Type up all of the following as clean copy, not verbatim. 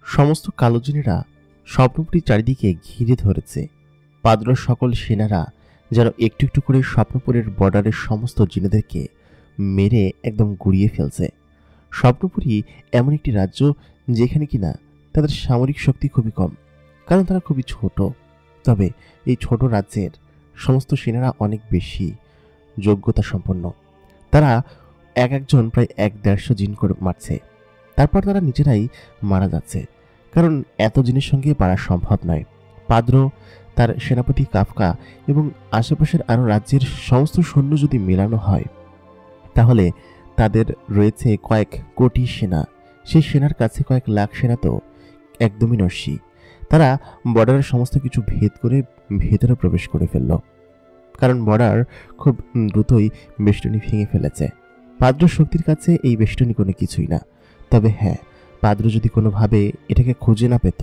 সমস্ত কালো জিনেরা স্বপ্নপুরীর চারিদিকে ঘিরে ধরেছে। পাদ্রর সকল সেনারা যেন একটু একটু করে স্বপ্নপুরের বর্ডারের সমস্ত জিনেদেরকে মেরে একদম গুড়িয়ে ফেলছে। স্বপ্নপুরী এমন একটি রাজ্য যেখানে কিনা তাদের সামরিক শক্তি খুবই কম, কারণ তারা খুবই ছোট। তবে এই ছোট রাজ্যের সমস্ত সেনারা অনেক বেশি যোগ্যতা সম্পন্ন। তারা একজন প্রায় 1-150 জিন করে মারছে। তারপর তারা নিজেরাই মারা যাচ্ছে, কারণ এত জিনের সঙ্গে পারা সম্ভব নয়। পাদ্র, তার সেনাপতি কাফকা এবং আশেপাশের আরও রাজ্যের সমস্ত সৈন্য যদি মেলানো হয়, তাহলে তাদের রয়েছে কয়েক কোটি সেনা। সেই সেনার কাছে কয়েক লাখ সেনা তো একদমই নস্যি। তারা বর্ডারের সমস্ত কিছু ভেদ করে ভেতরে প্রবেশ করে ফেলল, কারণ বর্ডার খুব দ্রুতই বেষ্টনী ভেঙে ফেলেছে। পাদ্র শক্তির কাছে এই বেষ্টনী কোনো কিছুই না। তবে হ্যাঁ, পাদ্র যদি কোনোভাবে এটাকে খুঁজে না পেত,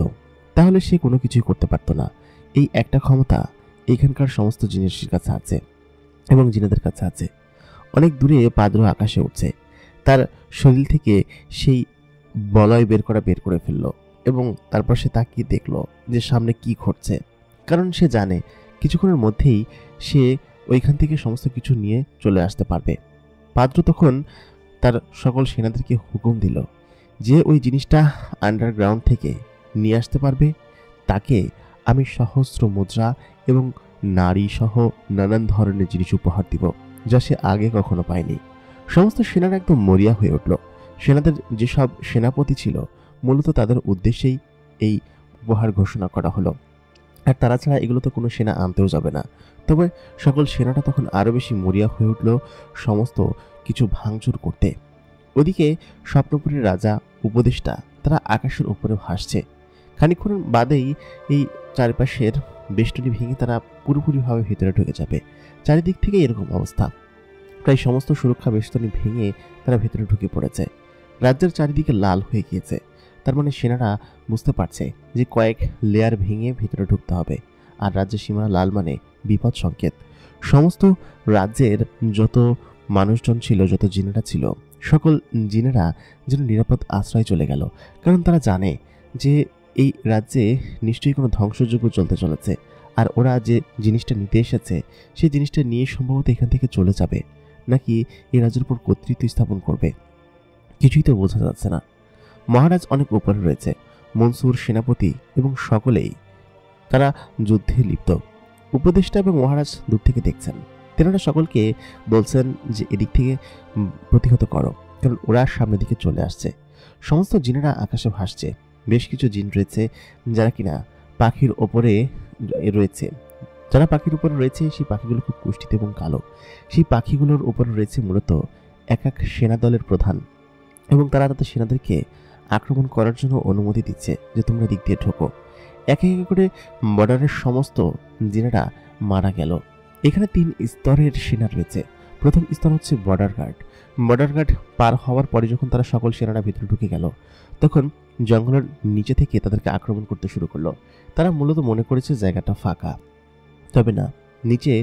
তাহলে সে কোনো কিছুই করতে পারত না। এই একটা ক্ষমতা এখানকার সমস্ত জিনিসের কাছে আছে এবং জিনেদের কাছে আছে। অনেক দূরে পাদ্র আকাশে উঠছে। তার শরীর থেকে সেই বলয় বের করে ফেলল এবং তারপর সে তাকিয়ে দেখল যে সামনে কি ঘটছে, কারণ সে জানে কিছুক্ষণের মধ্যেই সে ওইখান থেকে সমস্ত কিছু নিয়ে চলে আসতে পারবে। পাদ্র তখন তার সকল সেনাদেরকে হুকুম দিল যে ওই জিনিসটা আন্ডারগ্রাউন্ড থেকে নিয়ে আসতে পারবে তাকে আমি সহস্র মুদ্রা এবং নারী সহ নানান ধরনের জিনিস উপহার দিব, যা সে আগে কখনো পায়নি। সমস্ত সেনারা একদম মরিয়া হয়ে উঠল। সেনাদের যেসব সেনাপতি ছিল, মূলত তাদের উদ্দেশ্যেই এই উপহার ঘোষণা করা হলো। আর তারা ছাড়া এগুলো তো কোনো সেনা আনতেও যাবে না। তবে সকল সেনাটা তখন আরও বেশি মরিয়া হয়ে উঠল সমস্ত কিছু ভাঙচুর করতে। ওদিকে স্বপ্নপুরীর রাজা, উপদেষ্টা তারা আকাশের উপরে ভাসছে। খানিকক্ষণ বাদেই এই চারপাশের বেষ্টনী ভেঙে তারা পুরোপুরিভাবে ভেতরে ঢুকে যাবে। চারিদিক থেকে এরকম অবস্থা, প্রায় সমস্ত সুরক্ষা বেষ্টনী ভেঙে তারা ভেতরে ঢুকে পড়েছে। রাজ্যের চারিদিকে লাল হয়ে গিয়েছে। তার মানে সেনারা বুঝতে পারছে যে কয়েক লেয়ার ভেঙে ভেতরে ঢুকতে হবে। আর রাজ্যের সীমানা লাল মানে বিপদ সংকেত। সমস্ত রাজ্যের যত মানুষজন ছিল, যত জিনেরা ছিল, সকল জিনেরা যেন নিরাপদ আশ্রয় চলে গেল, কারণ তারা জানে যে এই রাজ্যে নিশ্চয়ই কোনো ধ্বংসযজ্ঞ চলতে চলেছে। আর ওরা যে জিনিসটা নিতে এসেছে সেই জিনিসটা নিয়ে সম্ভবত এখান থেকে চলে যাবে, নাকি এই রাজ্যের উপর কর্তৃত্ব স্থাপন করবে, কিছুই তো বোঝা যাচ্ছে না। মহারাজ অনেক উপরে রয়েছে, মনসুর, সেনাপতি এবং সকলেই তারা যুদ্ধে লিপ্ত। উপদেষ্টা এবং মহারাজ দূর থেকে দেখছেন। তেনারা সকলকে বলছেন যে এদিক থেকে প্রতিহত করো, কারণ ওরা সামনের দিকে চলে আসছে। সমস্ত জিনেরা আকাশে ভাসছে। বেশ কিছু জিন রয়েছে যারা কিনা পাখির ওপরে রয়েছে। যারা পাখির উপরে রয়েছে সেই পাখিগুলো খুব কুষ্ঠিত এবং কালো। সেই পাখিগুলোর উপরে রয়েছে মূলত এক এক সেনা দলের প্রধান, এবং তারা তাদের সেনাদেরকে আক্রমণ করার জন্য অনুমতি দিচ্ছে যে তোমরা দিক দিয়ে ঢোকো। একে একে করে বর্ডারের সমস্ত জিনেরা মারা গেল। এখানে 3 স্তরের সেনা রয়েছে। প্রথম স্তর হচ্ছে বর্ডার গার্ড। বর্ডার গার্ড পার হওয়ার পরে যখন তারা সকল সেনারা ভিতরে ঢুকে গেল, তখন জঙ্গলের নিচে থেকে তাদেরকে আক্রমণ করতে শুরু করলো। তারা মূলত মনে করেছে জায়গাটা ফাঁকা, তবে না, নিচে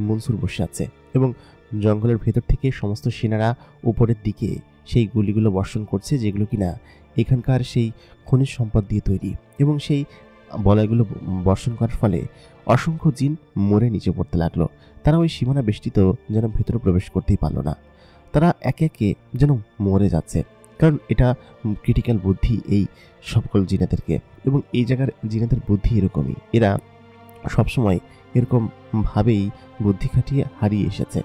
মনসুর বসে আছে এবং জঙ্গলের ভেতর থেকে সমস্ত সেনারা উপরের দিকে সেই গুলিগুলো বর্ষণ করছে, যেগুলো কিনা এখানকার সেই খনিজ সম্পদ দিয়ে তৈরি। এবং সেই বলয়গুলো বর্ষণ করার ফলে অসংখ্য জিন মরে নিচে পড়তে লাগলো। তারা ওই সীমানা বেষ্টিত যেন ভেতরে প্রবেশ করতেই পারলো না। তারা একে একে যেন মরে যাচ্ছে, কারণ এটা ক্রিটিক্যাল বুদ্ধি এই সকল জিনেদেরকে। এবং এই জায়গার জিনেদের বুদ্ধি এরকমই, এরা সবসময় এরকম ভাবেই বুদ্ধি খাটিয়ে হারিয়ে এসেছে।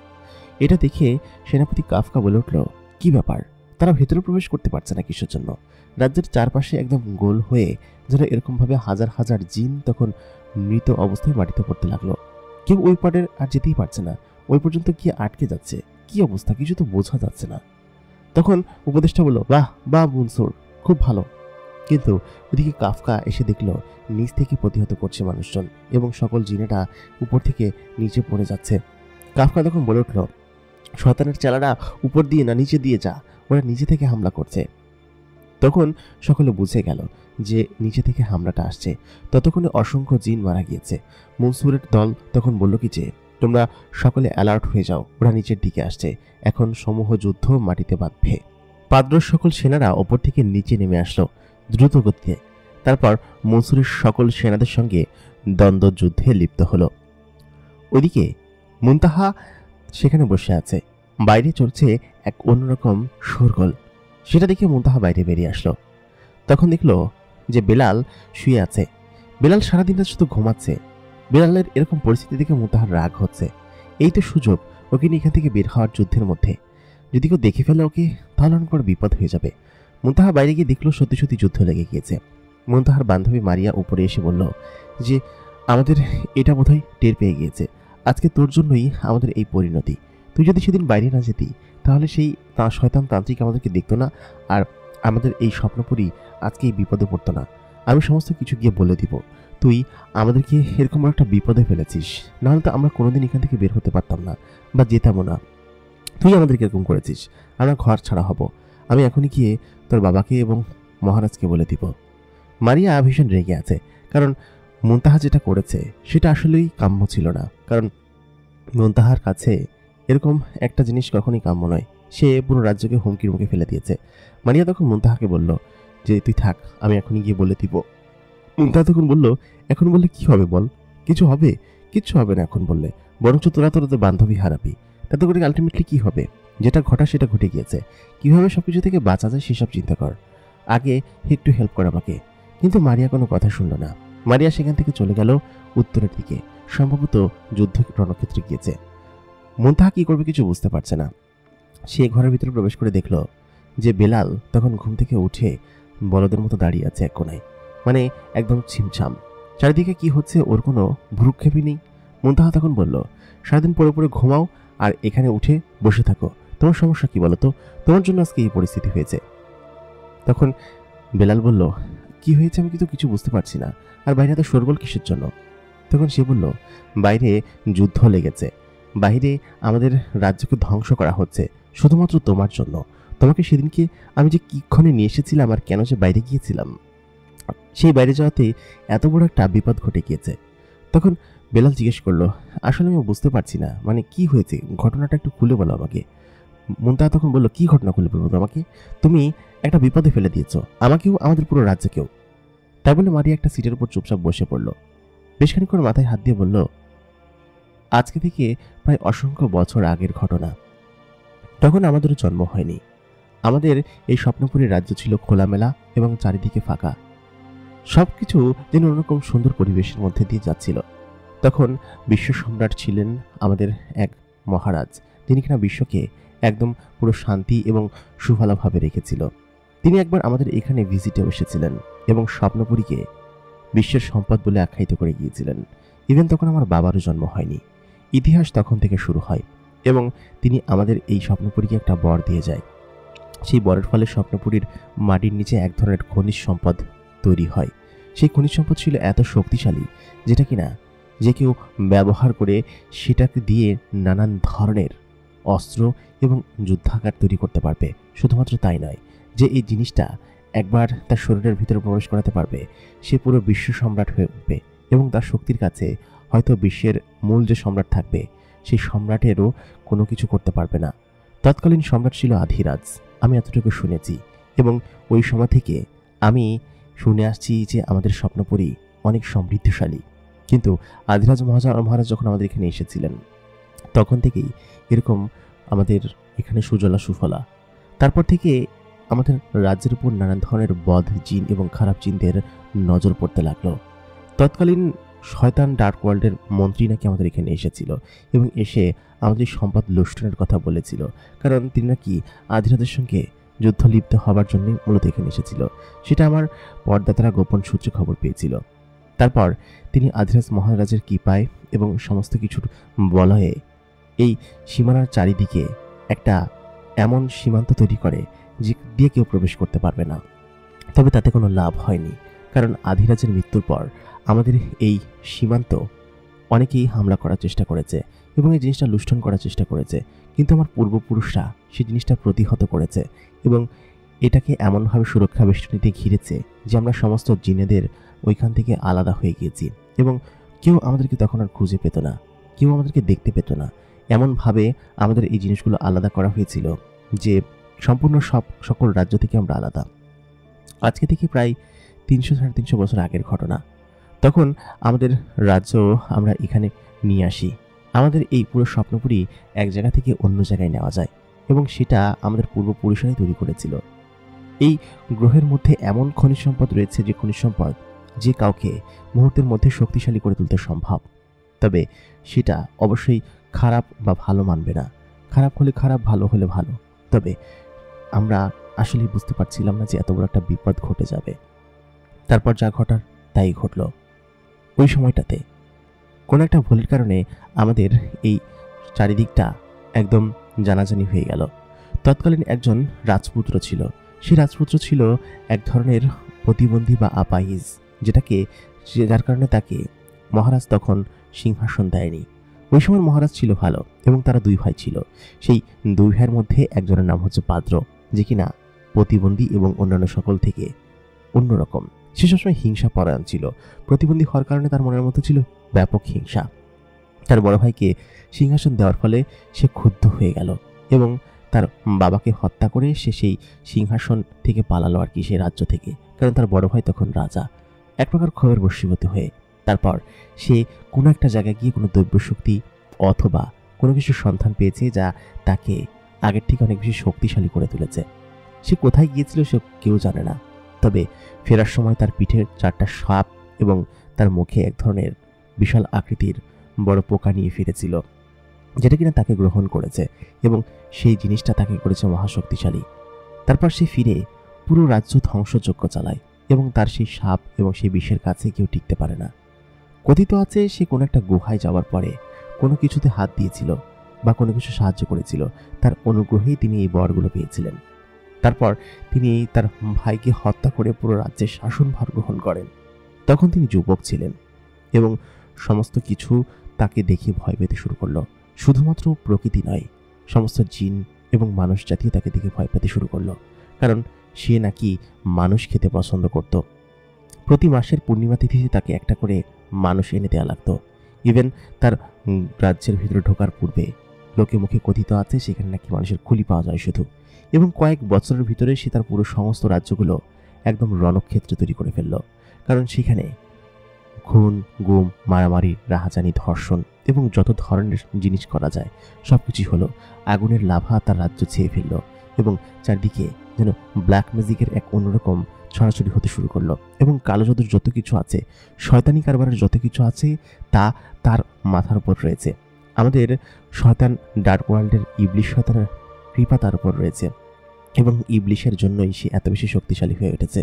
এটা দেখে সেনাপতি কাফকা বলে উঠল, কি ব্যাপার, তারা ভেতরে প্রবেশ করতে পারছে না কিসের জন্য? রাজ্যের চারপাশে একদম গোল হয়ে যেন এরকমভাবে হাজার হাজার জিন তখন মৃত অবস্থায় মাটিতে পড়তে লাগলো। কেউ ওই পাড়ের আর যেতেই পারছে না, ওই পর্যন্ত গিয়ে আটকে যাচ্ছে। কি অবস্থা, কিছু তো বোঝা যাচ্ছে না। তখন উপদেষ্টা বলল, বাহ বাহ মনসুর, খুব ভালো। কিন্তু ওদিকে কাফকা এসে দেখল নিচ থেকে প্রতিহত করছে মানুষজন এবং সকল জিনেরা উপর থেকে নিচে পড়ে যাচ্ছে। কাফকা তখন বলে উঠল, শয়তানের চেলারা উপর দিয়ে না নিচে দিয়ে যা, ওরা নিচে থেকে হামলা করছে। তখন সকলে বুঝে গেল যে নিচে থেকে হামলাটা আসছে। ততক্ষণে অসংখ্য জিন মারা গিয়েছে। মনসুরের দল তখন বলল কি যে, তোমরা সকলে অ্যালার্ট হয়ে যাও, ওরা নিচের দিকে আসছে, এখন সমূহ যুদ্ধ মাটিতে বাঁধবে। পাদ্রর সকল সেনারা ওপর থেকে নিচে নেমে আসলো দ্রুত গতিতে। তারপর মনসুরের সকল সেনাদের সঙ্গে দ্বন্দ্ব যুদ্ধে লিপ্ত হলো। ওদিকে মুনতাহা সেখানে বসে আছে। বাইরে চলছে এক অন্যরকম শোরগোল। সেটা দেখে মুনতাহা বাইরে বেরিয়ে আসলো। তখন দেখলো যে বেলাল শুয়ে আছে। বেলাল সারাদিনটা শুধু ঘুমাচ্ছে। বেলালের এরকম পরিস্থিতি দেখে মুনতাহার রাগ হচ্ছে। এই তো সুযোগ ওকে নিয়ে এখান থেকে বের হওয়ার যুদ্ধের মধ্যে। যদি কেউ দেখে ফেলে ওকে, তাহলে অনেক বড় বিপদ হয়ে যাবে। মুনতাহা বাইরে গিয়ে দেখলো সত্যি সত্যি যুদ্ধ লেগে গিয়েছে। মুনতাহার বান্ধবী মারিয়া উপরে এসে বলল যে আমাদের এটা বোধহয় টের পেয়ে গিয়েছে। আজকে তোর জন্যই আমাদের এই পরিণতি। তুই যদি সেদিন বাইরে না যেতি, তাহলে সেই শয়তান তান্ত্রিক আমাদেরকে দেখতো না, আর আমাদের এই স্বপ্নপুরী আজকে এই বিপদে পড়তো না। আমি সমস্ত কিছু গিয়ে বলে দিব। তুই আমাদেরকে এরকম একটা বিপদে ফেলেছিস, নাহলে তো আমরা কোনোদিন এখান থেকে বের হতে পারতাম না বা যেতামও না। তুই আমাদেরকে এরকম করেছিস, আমরা ঘর ছাড়া হব। আমি এখনই গিয়ে তোর বাবাকে এবং মহারাজকে বলে দিব। মারিয়া ভীষণ রেগে আছে, কারণ মুনতাহা যেটা করেছে সেটা আসলেই কাম্য ছিল না। কারণ মুনতাহার কাছে এরকম একটা জিনিস কখনই কাম্য নয়। সে পুরো রাজ্যকে হুমকির মুখে ফেলে দিয়েছে। মারিয়া তখন মুনতাহাকে বলল যে তুই থাক, আমি এখনই গিয়ে বলে দিব। মুনতাহা তখন বলল, এখন বললে কি হবে বল? কিছু হবে? কিচ্ছু হবে না এখন বললে, বরঞ্চ তোরা তোদের বান্ধবী হারাবি। তাতে করে আলটিমেটলি কি হবে? যেটা ঘটা সেটা ঘটে গিয়েছে। কিভাবে সবকিছু থেকে বাঁচা যায় সেসব চিন্তা কর। আগে একটু হেল্প কর আমাকে। কিন্তু মারিয়া কোনো কথা শুনল না। মারিয়া সেখান থেকে চলে গেল উত্তরের দিকে, সম্ভবত যুদ্ধ রণক্ষেত্রে গিয়েছে। মুনতাহা কি করবে কিছু বুঝতে পারছে না। সে ঘরের ভিতরে প্রবেশ করে দেখল যে বেলাল তখন ঘুম থেকে উঠে বলদের মতো দাঁড়িয়ে আছে এক কোনায়, মানে একদম ছিমছাম। চারিদিকে কি হচ্ছে ওর কোনো ভ্রুক্ষেপই নেই। মুনতাহা তখন বলল, সারাদিন পরে পরে ঘুমাও আর এখানে উঠে বসে থাকো। তোমার সমস্যা কি বলো তো? তোমার জন্য আজকে এই পরিস্থিতি হয়েছে। তখন বেলাল বলল, কি হয়েছে আমি কিন্তু কিছু বুঝতে পারছি না, আর বাইরে এত শোরগোল কিসের জন্য? তখন সে বলল, বাইরে যুদ্ধ লেগেছে, বাইরে আমাদের রাজ্যকে ধ্বংস করা হচ্ছে শুধুমাত্র তোমার জন্য। তোমাকে সেদিনকে আমি যে কিক্ষণে নিয়ে এসেছিলাম আর কেন যে বাইরে গিয়েছিলাম, সেই বাইরে যাওয়াতে এত বড় একটা বিপদ ঘটে গিয়েছে। তখন বেলাল জিজ্ঞেস করলো, আসলে আমি বুঝতে পারছি না, মানে কি হয়েছে, ঘটনাটা একটু খুলে বলো আমাকে। মুনতাহা তখন বলল, কি ঘটনা খুলে বলবো তোমাকে? তুমি একটা বিপদে ফেলে দিয়েছো, আমাকেও আমাদের পুরো রাজ্যকেও। তাই বলে মারিয়া একটা সিটের উপর চুপচাপ বসে পড়ল। বেশ খানিকক্ষণ মাথায় হাত দিয়ে বলল, আজকে থেকে প্রায় অসংখ্য বছর আগের ঘটনা। তখন আমাদেরও জন্ম হয়নি। আমাদের এই স্বপ্নপুরী রাজ্য ছিল খোলামেলা এবং চারিদিকে ফাঁকা। সবকিছু যেন অন্যরকম সুন্দর পরিবেশের মধ্যে দিয়ে যাচ্ছিল। তখন বিশ্ব সম্রাট ছিলেন আমাদের এক মহারাজ, যিনি কিনা বিশ্বকে একদম পুরো শান্তি এবং সুভালাভাবে রেখেছিল। তিনি একবার আমাদের এখানে ভিজিটে এসেছিলেন এবং স্বপ্নপুরীকে বিশ্বের সম্পদ বলে আখ্যায়িত করে গিয়েছিলেন। ইভেন তখন আমার বাবারও জন্ম হয়নি। ইতিহাস তখন থেকে শুরু হয় এবং তিনি আমাদের এই স্বপ্নপুরীকে একটা বর দিয়ে যায়। সেই বরের ফলে স্বপ্নপুরীর মাটির নিচে এক ধরনের খনিজ সম্পদ তৈরি হয়। সেই খনিজ সম্পদ ছিল এত শক্তিশালী, যেটা কিনা যে কেউ ব্যবহার করে সেটাকে দিয়ে নানান ধরনের অস্ত্র এবং যুদ্ধাকার তৈরি করতে পারবে। শুধুমাত্র তাই নয়, যে এই জিনিসটা একবার তার শরীরের ভিতরে প্রবেশ করাতে পারবে, সে পুরো বিশ্ব সম্রাট হয়ে উঠবে এবং তার শক্তির কাছে হয়তো বিশ্বের মূল যে সম্রাট থাকবে, সেই সম্রাটেরও কোনো কিছু করতে পারবে না। তৎকালীন সম্রাট ছিল আধিরাজ, আমি এতটুকু শুনেছি। এবং ওই সময় থেকে আমি শুনে আসছি যে আমাদের স্বপ্নপুরী অনেক সমৃদ্ধশালী। কিন্তু আধিরাজ মহারাজ যখন আমাদের এখানে এসেছিলেন, তখন থেকেই এরকম আমাদের এখানে সুজলা সুফলা। তারপর থেকে আমাদের রাজ্যের উপর নানান ধরনের বদ জিন এবং খারাপ জিনদের নজর পড়তে লাগলো। তৎকালীন শয়তান ডার্ক ওয়ার্ল্ডের মন্ত্রী নাকি আমাদের এখানে এসেছিল এবং এসে আমাদের সম্পদ লুণ্ঠনের কথা বলেছিল, কারণ তিনি নাকি আধিরাজের সঙ্গে যুদ্ধ লিপ্ত হবার জন্যই মূলত এখানে এসেছিল। সেটা আমার পর্দাতারা গোপন সূত্রে খবর পেয়েছিল। তারপর তিনি আধিরাজ মহারাজের কৃপায় এবং সমস্ত কিছুর বলয়ে এই সীমানার চারিদিকে একটা এমন সীমান্ত তৈরি করে যে দিয়ে কেউ প্রবেশ করতে পারবে না। তবে তাতে কোনো লাভ হয়নি, কারণ আধিরাজের মৃত্যুর পর আমাদের এই সীমান্ত অনেকেই হামলা করার চেষ্টা করেছে এবং এই জিনিসটা লুণ্ঠন করার চেষ্টা করেছে। কিন্তু আমার পূর্বপুরুষরা সেই জিনিসটা প্রতিহত করেছে এবং এটাকে এমনভাবে সুরক্ষা বেষ্টনীতে ঘিরেছে যে আমরা সমস্ত জিনেদের ওইখান থেকে আলাদা হয়ে গিয়েছি এবং কেউ আমাদেরকে তখন আর খুঁজে পেত না, কেউ আমাদেরকে দেখতে পেত না। এমনভাবে আমাদের এই জিনিসগুলো আলাদা করা হয়েছিল যে সম্পূর্ণ সকল রাজ্য থেকে আমরা আলাদা। আজকে থেকে প্রায় 300-350 বছর আগের ঘটনা। তখন আমাদের রাজ্য আমরা এখানে নিয়ে আসি। আমাদের এই পুরো স্বপ্নপুরী এক জায়গা থেকে অন্য জায়গায় নেওয়া যায় এবং সেটা আমাদের পূর্বপুরুষরাই তৈরি করেছিল। এই গ্রহের মধ্যে এমন খনিজ সম্পদ রয়েছে যে খনিজ সম্পদ যে কাউকে মুহূর্তের মধ্যে শক্তিশালী করে তুলতে সম্ভব। তবে সেটা অবশ্যই খারাপ বা ভালো মানবে না। খারাপ হলে খারাপ, ভালো হলে ভালো। তবে আমরা আসলে বুঝতে পারছিলাম না যে এত বড় একটা বিপদ ঘটে যাবে। তারপর যা ঘটার তাই ঘটল। ওই সময়টাতে কোনো একটা ভুলের কারণে আমাদের এই চারিদিকটা একদম জানাজানি হয়ে গেল। তৎকালীন একজন রাজপুত্র ছিল। সেই রাজপুত্র ছিল এক ধরনের প্রতিবন্ধী বা আপাহিজ, যার কারণে তাকে মহারাজ তখন সিংহাসন দেয়নি। ওই সময় মহারাজ ছিল ভালো এবং তারা 2 ভাই ছিল। সেই 2 ভাইয়ের মধ্যে একজনের নাম হচ্ছে পাদ্র, যে কিনা প্রতিবন্ধী এবং অন্যান্য সকল থেকে অন্যরকম। সে সবসময় হিংসা পরায়ণ ছিল। প্রতিবন্ধী হওয়ার কারণে তার মনের মধ্যে ছিল ব্যাপক হিংসা। তার বড় ভাইকে সিংহাসন দেওয়ার ফলে সে ক্ষুব্ধ হয়ে গেল এবং তার বাবাকে হত্যা করে সে সেই সিংহাসন থেকে পালালো আর কি, সেই রাজ্য থেকে। কারণ তার বড় ভাই তখন রাজা। এক প্রকার ক্ষোভের বশীভূত হয়ে তারপর সে কোনো একটা জায়গায় গিয়ে কোনো দৈব্য শক্তি অথবা কোনো কিছুর সন্ধান পেয়েছে যা তাকে আগের থেকে অনেক বেশি শক্তিশালী করে তুলেছে। সে কোথায় গিয়েছিল সে কেউ জানে না। তবে ফেরার সময় তার পিঠে 4টা সাপ এবং তার মুখে এক ধরনের বিশাল আকৃতির বড় পোকা নিয়ে ফিরেছিল, যেটা কিনা তাকে গ্রহণ করেছে এবং সেই জিনিসটা তাকে করেছে মহাশক্তিশালী। তারপর সে ফিরে পুরো রাজ্য ধ্বংসযজ্ঞ চালায় এবং তার সেই সাপ এবং সেই বিষের কাছে কেউ টিকতে পারে না। কথিত আছে সে কোনো একটা গুহায় যাওয়ার পরে কোনো কিছুতে হাত দিয়েছিল বা কোনো কিছু সাহায্য করেছিল, তার অনুগ্রহেই তিনি এই বরগুলো পেয়েছিলেন। তারপর তিনি তার ভাইকে হত্যা করে পুরো রাজ্যের শাসনভার গ্রহণ করেন। তখন তিনি যুবক ছিলেন এবং সমস্ত কিছু তাকে দেখে ভয় পেতে শুরু করলো। শুধুমাত্র প্রকৃতি নয়, সমস্ত জিন এবং মানুষ জাতীয় তাকে দেখে ভয় পেতে শুরু করলো। কারণ সে নাকি মানুষ খেতে পছন্দ করত। প্রতি মাসের পূর্ণিমা তিথিতে তাকে একটা করে মানুষ এনে দেওয়া লাগতো। ইভেন তার রাজ্যের ভিতরে ঢোকার পূর্বে লোকে মুখে কথিত আছে সেখানে নাকি মানুষের খুলি পাওয়া যায় শুধু। এবং কয়েক বছরের ভিতরে সে তার পুরো সমস্ত রাজ্যগুলো একদম রণক্ষেত্র তৈরি করে ফেলল। কারণ সেখানে খুন, গুম, মারামারি, রাহাজানি, ধর্ষণ এবং যত ধরনের জিনিস করা যায় সবকিছুই হলো। আগুনের লাভা তার রাজ্য ছেয়ে ফেলল এবং চারদিকে যেন ব্ল্যাক ম্যাজিকের এক অন্যরকম ছড়াছড়ি হতে শুরু করলো। এবং কালো জাদুর যত কিছু আছে, শয়তানি কারবারের যত কিছু আছে তা তার মাথার উপর রয়েছে। আমাদের শয়তান ডার্ক ওয়ার্ল্ডের ইবলিশ শয়তানের কৃপা তার উপর রয়েছে এবং ইবলিশের জন্যই সে এত বেশি শক্তিশালী হয়ে উঠেছে।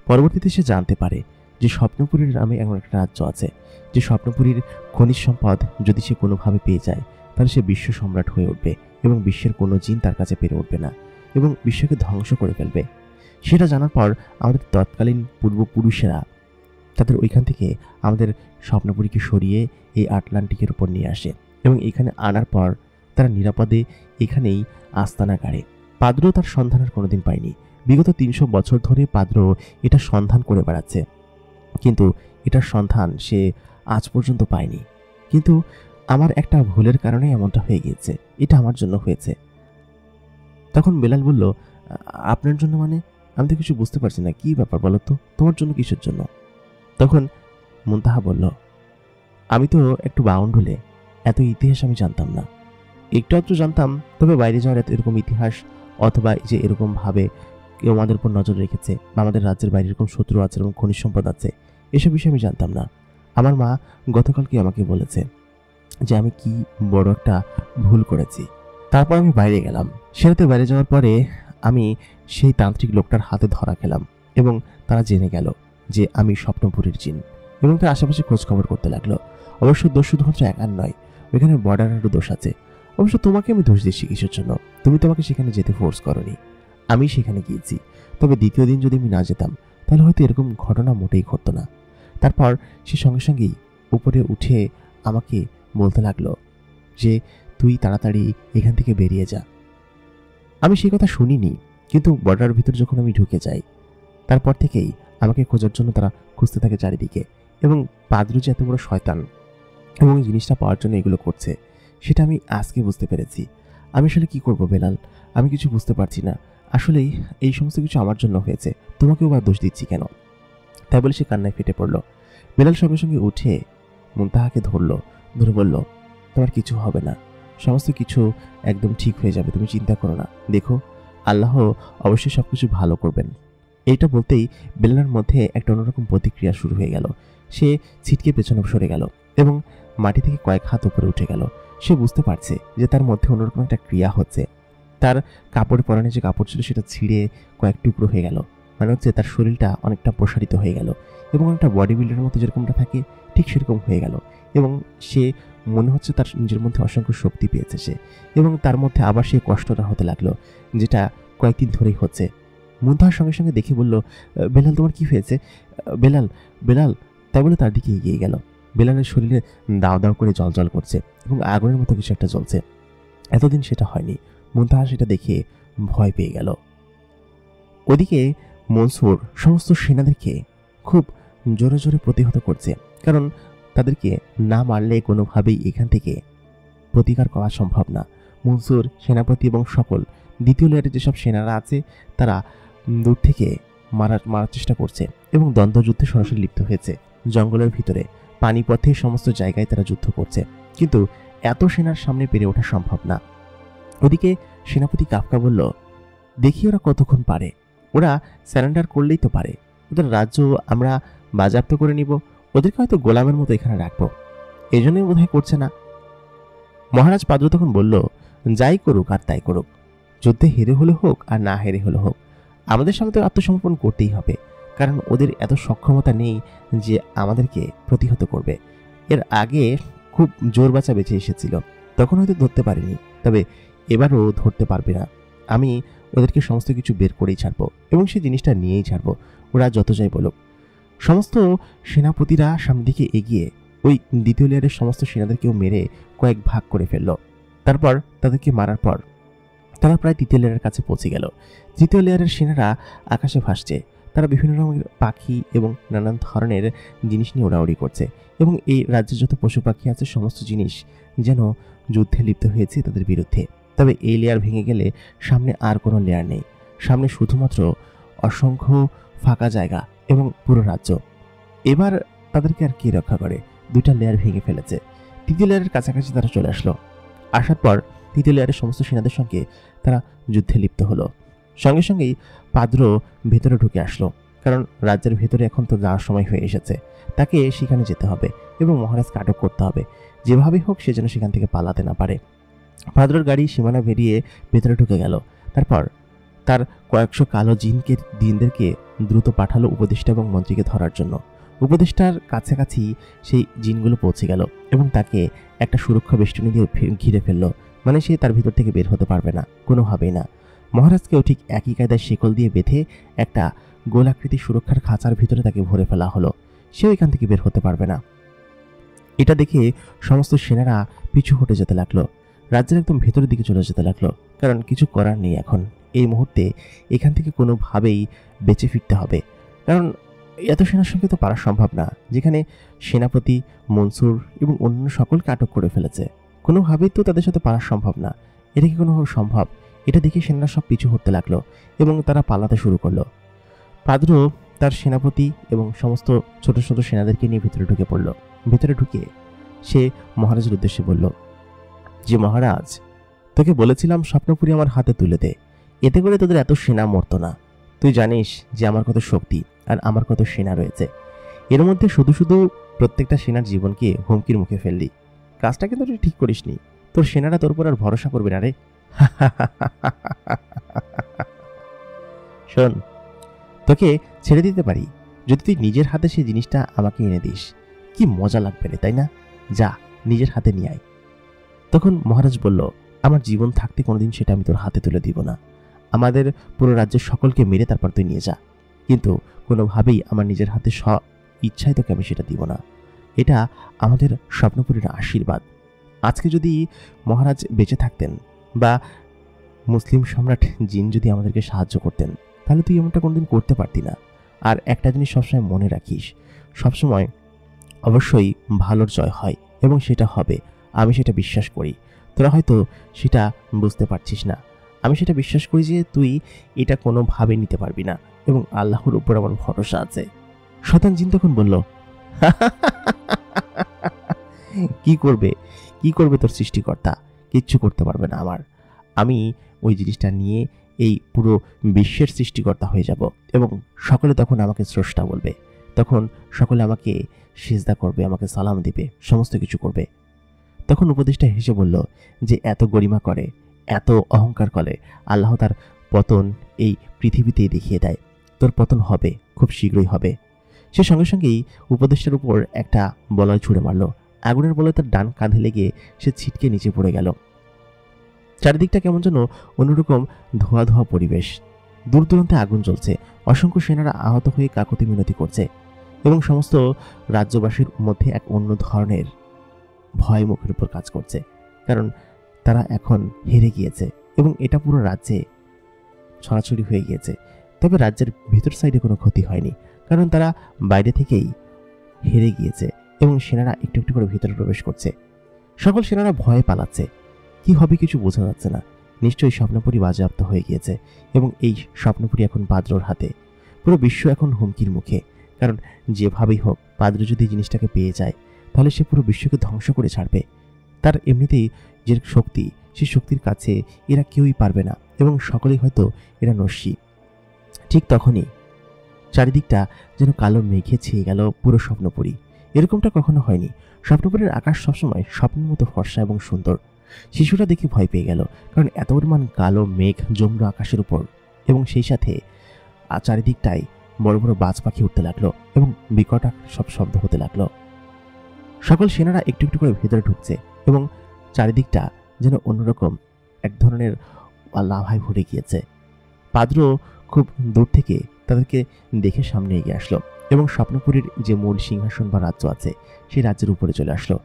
পরবর্তীতে সে জানতে পারে যে স্বপ্নপুরীর নামে এমন একটা রাজ্য আছে, যে স্বপ্নপুরীর খনিজ সম্পদ যদি সে কোনোভাবে পেয়ে যায় তাহলে সে বিশ্ব সম্রাট হয়ে উঠবে এবং বিশ্বের কোনো জিন তার কাছে পেরে উঠবে না এবং বিশ্বকে ধ্বংস করে ফেলবে। সেটা জানার পর আমাদের তৎকালীন পূর্বপুরুষেরা তাদের ওইখান থেকে আমাদের স্বপ্নপুরীকে সরিয়ে এই আটলান্টিকের উপর নিয়ে আসে এবং এখানে আনার পর তারা নিরাপদে এখানেই আস্তানা গাড়ে। পাদ্র তার সন্ধান আর কোনোদিন পায়নি। বিগত 300 বছর ধরে পাদ্র এটা সন্ধান করে বেড়াচ্ছে, কিন্তু এটার সন্ধান সে আজ পর্যন্ত পায়নি। কিন্তু আমার একটা ভুলের কারণে এমনটা হয়ে গিয়েছে, এটা আমার জন্য হয়েছে। তখন বেলাল বলল, আপনার জন্য মানে? আমি তো কিছু বুঝতে পারছি না, কি ব্যাপার বলো তো, তোমার জন্য কিসের জন্য? তখন মুনতাহা বলল, আমি তো একটু বাউন্ড হলে এত ইতিহাস আমি জানতাম না। একটু আধটু জানতাম, তবে বাইরে যাওয়ার এরকম ইতিহাস অথবা এই যে এরকম ভাবে কেউ আমাদের উপর নজর রেখেছে বা আমাদের রাজ্যের বাইরে এরকম শত্রু আছে এবং খনিজ সম্পদ আছে, এসব বিষয়ে আমি জানতাম না। আমার মা গতকালকে আমাকে বলেছে যে আমি কি বড় একটা ভুল করেছি। তারপর আমি বাইরে গেলাম। সেরাতে বাইরে যাওয়ার পরে আমি সেই তান্ত্রিক লোকটার হাতে ধরা খেলাম এবং তারা জেনে গেল যে আমি স্বপ্নপুরীর জিন এবং তার আশেপাশে খোঁজখবর করতে লাগলো। অবশ্য দোষ শুধুমাত্র একার নয়, ওইখানে বর্ডারেরও দোষ আছে। অবশ্য তোমাকে আমি দোষ দিচ্ছি কিসের জন্য? তুমি তোমাকে সেখানে যেতে ফোর্স করনি, আমি সেখানে গিয়েছি। তবে দ্বিতীয় দিন যদি আমি না যেতাম তাহলে হয়তো এরকম ঘটনা মোটেই ঘটতো না। তারপর সে সঙ্গে সঙ্গেই উপরে উঠে আমাকে বলতে লাগলো যে তুই তাড়াতাড়ি এখান থেকে বেরিয়ে যা। আমি সেই কথা শুনিনি, কিন্তু বর্ডারের ভিতর যখন আমি ঢুকে যাই তারপর থেকেই আমাকে খোঁজার জন্য তারা খুঁজতে থাকে চারিদিকে। এবং পাদ্রু যে এত বড় শয়তান এবং এই জিনিসটা পাওয়ার জন্য এগুলো করছে সেটা আমি আজকে বুঝতে পেরেছি। আমি আসলে কি করব বেলাল, আমি কিছু বুঝতে পারছি না। আসলেই এই সমস্ত কিছু আমার জন্য হয়েছে, তোমাকেও বা দোষ দিচ্ছি কেন? তাই বলে সে কান্নায় ফেটে পড়ল। বেলাল সঙ্গে সঙ্গে উঠে মুনতাহাকে ধরে বলল, তোমার কিছু হবে না, সমস্ত কিছু একদম ঠিক হয়ে যাবে, তুমি চিন্তা করো না, দেখো আল্লাহ অবশ্যই সবকিছু ভালো করবেন। এইটা বলতেই বেলালের মধ্যে একটা অন্যরকম প্রতিক্রিয়া শুরু হয়ে গেল। সে ছিটকে পেছনে সরে গেল এবং মাটি থেকে কয়েক হাত উপরে উঠে গেল। সে বুঝতে পারছে যে তার মধ্যে অন্যরকম একটা ক্রিয়া হচ্ছে। তার কাপড়ে পরানো যে কাপড় ছিল সেটা ছিঁড়ে কয়েক টুকরো হয়ে গেল, মানে হচ্ছে তার শরীরটা অনেকটা প্রসারিত হয়ে গেল এবং একটা বডি বিল্ডারের মতো যেরকমটা থাকে ঠিক সেরকম হয়ে গেল। এবং সে মনে হচ্ছে তার নিজের মধ্যে অসংখ্য শক্তি পেয়েছে সে, এবং তার মধ্যে আবার সেই কষ্টটা হতে লাগলো, যেটা কয়েকদিন ধরেই হচ্ছে। মুনতাহার সঙ্গে সঙ্গে দেখে বলল, বেলাল তোমার কি হয়েছে? বেলাল বেলাল তাই বলে তার দিকে এগিয়ে গেল। বেলালের শরীরে দাও দাও করে জল করছে এবং আগুনের মতো কিছু একটা জ্বলছে। এতদিন সেটা হয়নি। মুনতাহা সেটা দেখে ভয় পেয়ে গেল। ওদিকে মনসুর সমস্ত সেনাদেরকে খুব জোরে জোরে প্রতিহত করছে, কারণ তাদেরকে না মারলে কোনোভাবেই এখান থেকে প্রতিকার করা সম্ভব না। মনসুর সেনাপতি এবং সকল দ্বিতীয় লেয়ারে যেসব সেনারা আছে তারা দূর থেকে মারার চেষ্টা করছে এবং দ্বন্দ্বযুদ্ধে সরাসরি লিপ্ত হয়েছে। জঙ্গলের ভিতরে, পানিপথে, সমস্ত জায়গায় তারা যুদ্ধ করছে, কিন্তু এত সেনার সামনে পেরে ওঠা সম্ভব না। ওদিকে সেনাপতি কাফকা বলল, দেখি ওরা কতক্ষণ পারে, ওরা স্যারেন্ডার করলেই তো পারে, ওদের রাজ্য আমরা বাজেয়াপ্ত করে নিব, ওদেরকে হয়তো গোলামের মতো এখানে রাখবো, এই জন্যই বোধহয় করছে না। মহারাজ পাদ্র তখন বলল, যাই করুক আর তাই করুক, যুদ্ধে হেরে হলে হোক আর না হেরে হলে হোক, আমাদের সামনে তো আত্মসমর্পণ করতেই হবে, কারণ ওদের এত সক্ষমতা নেই যে আমাদেরকে প্রতিহত করবে। এর আগে খুব জোর বাঁচা বেঁচে এসেছিল, তখন হয়তো ধরতে পারিনি, তবে এবারও ধরতে পারবে না। আমি ওদেরকে সমস্ত কিছু বের করেই ছাড়বো এবং সেই জিনিসটা নিয়েই ছাড়বো, ওরা যত যাই বলুক। সমস্ত সেনাপতিরা সামনের দিকে এগিয়ে ওই দ্বিতীয় লেয়ারের সমস্ত সেনাদেরকেও মেরে কয়েক ভাগ করে ফেলল। তারপর তাদেরকে মারার পর তারা প্রায় তৃতীয় লেয়ারের কাছে পৌঁছে গেল। তৃতীয় লেয়ারের সেনারা আকাশে ভাসছে, তারা বিভিন্ন রকমের পাখি এবং নানান ধরনের জিনিস নিয়ে ওড়াউড়ি করছে এবং এই রাজ্যের যত পশু পাখি আছে সমস্ত জিনিস যেন যুদ্ধে লিপ্ত হয়েছে তাদের বিরুদ্ধে। তবে এই লেয়ার ভেঙে গেলে সামনে আর কোনো লেয়ার নেই, সামনে শুধুমাত্র অসংখ্য ফাঁকা জায়গা এবং পুরো রাজ্য। এবার তাদেরকে আর কে রক্ষা করে? দুইটা লেয়ার ভেঙে ফেলেছে। তৃতীয় লেয়ারের কাছাকাছি তারা চলে আসলো। আসার পর তৃতীয় লেয়ারের সমস্ত সেনাদের সঙ্গে তারা যুদ্ধে লিপ্ত হলো। সঙ্গে সঙ্গেই পাদ্র ভেতরে ঢুকে আসলো, কারণ রাজ্যের ভেতরে এখন তো যাওয়ার সময় হয়ে এসেছে, তাকে সেখানে যেতে হবে এবং মহারাজকে আটক করতে হবে, যেভাবেই হোক সে যেন সেখান থেকে পালাতে না পারে। পাদ্রর গাড়ি সীমানা বেরিয়ে ভেতরে ঢুকে গেল। তারপর তার কয়েকশো কালো জিনদেরকে দ্রুত পাঠালো উপদেষ্টা এবং মন্ত্রীকে ধরার জন্য। উপদেষ্টার কাছাকাছি সেই জিনগুলো পৌঁছে গেল এবং তাকে একটা সুরক্ষা বেষ্টনী দিয়ে ঘিরে ফেললো, মানে সে তার ভিতর থেকে বের হতে পারবে না, কোনোভাবেই না। মহারাজকেও ঠিক একই কায়দায় শিকল দিয়ে বেঁধে একটা গোলাকৃতি সুরক্ষার খাঁচার ভিতরে তাকে ভরে ফেলা হলো, সেও এখান থেকে বের হতে পারবে না। এটা দেখে সমস্ত সেনারা পিছু হটে যেতে লাগলো, রাজ্যের একদম ভেতরের দিকে চলে যেতে লাগলো, কারণ কিছু করার নেই এখন। এই মুহূর্তে এখান থেকে কোনোভাবেই বেঁচে ফিরতে হবে, কারণ এত সেনার সঙ্গে তো পারা সম্ভব না, যেখানে সেনাপতি, মনসুর এবং অন্যান্য সকলকে আটক করে ফেলেছে। কোনোভাবেই তো তাদের সাথে পারা সম্ভব না। এটা কি কোনোভাবে সম্ভব? এটা দেখে সেনারা সব পিছু হতে লাগলো এবং তারা পালাতে শুরু করলো। পাদ্র তার সেনাপতি এবং সমস্ত ছোট ছোট সেনাদেরকে নিয়ে ভিতরে ঢুকে পড়ল। ভিতরে ঢুকে সে মহারাজের উদ্দেশ্যে বলল, যে মহারাজ, তোকে বলেছিলাম স্বপ্নপুরী আমার হাতে তুলে দে, এতে করে তোদের এত সেনা মরতো না। তুই জানিস যে আমার কত শক্তি আর আমার কত সেনা রয়েছে, এর মধ্যে শুধু শুধু প্রত্যেকটা সেনার জীবনকে হুমকির মুখে ফেললি। কাজটা কিন্তু তুই ঠিক করিসনি, তোর সেনারা তোর উপর আর ভরসা করবে না রে। শোন, তোকে ছেড়ে দিতে পারি যদি তুই নিজের হাতে সেই জিনিসটা আমাকে এনে দিস। কি মজা লাগবে রে, তাই না? যা, নিজের হাতে নিয়ে আয়। তখন মহারাজ বলল, আমার জীবন থাকতে কোনোদিন সেটা আমি তোর হাতে তুলে দিব না। আমাদের পুরো রাজ্যের সকলকে মেরে তারপর তুই নিয়ে যা, কিন্তু কোনোভাবেই আমার নিজের হাতে ইচ্ছায় তোকে আমি সেটা দিব না। এটা আমাদের স্বপ্নপুরীর আশীর্বাদ। আজকে যদি মহারাজ বেঁচে থাকতেন বা মুসলিম সম্রাট জিন যদি আমাদেরকে সাহায্য করতেন, তাহলে তুই এমনটা কোনোদিন করতে পারতি না। আর একটা জিনিস সবসময় মনে রাখিস, সবসময় অবশ্যই ভালোর জয় হয় এবং সেটা হবে, আমি সেটা বিশ্বাস করি। তোরা হয়তো সেটা বুঝতে পারছিস না, আমি সেটা বিশ্বাস করি যে তুই এটা কোনোভাবে নিতে পারবি না এবং আল্লাহর উপর আমার ভরসা আছে। শয়তান জিন তখন বলল, কি করবে, কি করবে তোর সৃষ্টিকর্তা? কিচ্ছু করতে পারবে না আমার। আমি ওই জিনিসটা নিয়ে এই পুরো বিশ্বের সৃষ্টিকর্তা হয়ে যাব এবং সকলে তখন আমাকে স্রষ্টা বলবে। তখন সকলে আমাকে সিজদা করবে, আমাকে সালাম দিবে, সমস্ত কিছু করবে। তখন উপদেষ্টা হেসে বলল যে এত গরিমা করে, এত অহংকার করে, আল্লাহ তার পতন এই পৃথিবীতেই দেখিয়ে দেয়। তোর পতন হবে, খুব শীঘ্রই হবে। সে সঙ্গে সঙ্গেই উপদেষ্টার উপর একটা বলয় ছুঁড়ে মারল। আগুনের বলয় তার ডান কাঁধে লেগে সে ছিটকে নিচে পড়ে গেল। চারিদিকটা কেমন যেন অন্যরকম ধোয়া ধোয়া পরিবেশ। দূর দূরান্তে আগুন জ্বলছে, অসংখ্য সেনারা আহত হয়ে কাকুতি মিনতি করছে এবং সমস্ত রাজ্যবাসীর মধ্যে এক অন্য ধরনের ভয় মুখের উপর কাজ করছে, কারণ তারা এখন হেরে গিয়েছে এবং এটা পুরো রাজ্যে ছড়াছড়ি হয়ে গিয়েছে। তবে রাজ্যের ভিতর সাইডে কোনো ক্ষতি হয়নি, কারণ তারা বাইরে থেকেই হেরে গিয়েছে এবং সেনারা একটু একটু করে ভিতরে প্রবেশ করছে। সকল সেনারা ভয়ে পালাচ্ছে। কি হবে কিছু বোঝা যাচ্ছে না। নিশ্চয়ই স্বপ্নপুরী বাজেয়াপ্ত হয়ে গিয়েছে এবং এই স্বপ্নপুরী এখন পাদ্রর হাতে। পুরো বিশ্ব এখন হুমকির মুখে, কারণ যেভাবেই হোক পাদ্র যদি জিনিসটাকে পেয়ে যায় তাহলে সে পুরো বিশ্বকে ধ্বংস করে ছাড়বে। তার এমনিতেই যে শক্তি, সেই শক্তির কাছে এরা কেউই পারবে না এবং সকলেই হয়তো এরা নস্যি। ঠিক তখনই চারিদিকটা যেন কালো মেঘে ছেয়ে গেল পুরো স্বপ্নপুরী। এরকমটা কখনো হয়নি। স্বপ্নপুরীর আকাশ সবসময় স্বপ্নের মতো ফর্সা এবং সুন্দর। শিশুরা দেখে ভয় পেয়ে গেল, কারণ এত পরিমাণ কালো মেঘ জমল আকাশের উপর এবং সেই সাথে চারিদিকটায় বড় বড় বাজ পাখি উঠতে লাগলো এবং বিকট সব শব্দ হতে লাগলো। সকল সেনারা একটু একটু করে ভেতরে ঢুকছে এবং চারিদিকটা যেন অন্যরকম এক ধরনের লাভায় ভরে গিয়েছে। পাদ্র খুব দূর থেকে তাদেরকে দেখে সামনে এগিয়ে আসলো এবং স্বপ্নপুরীর যে মূল সিংহাসন বা রাজ্য আছে সেই রাজ্যের উপরে চলে আসলো।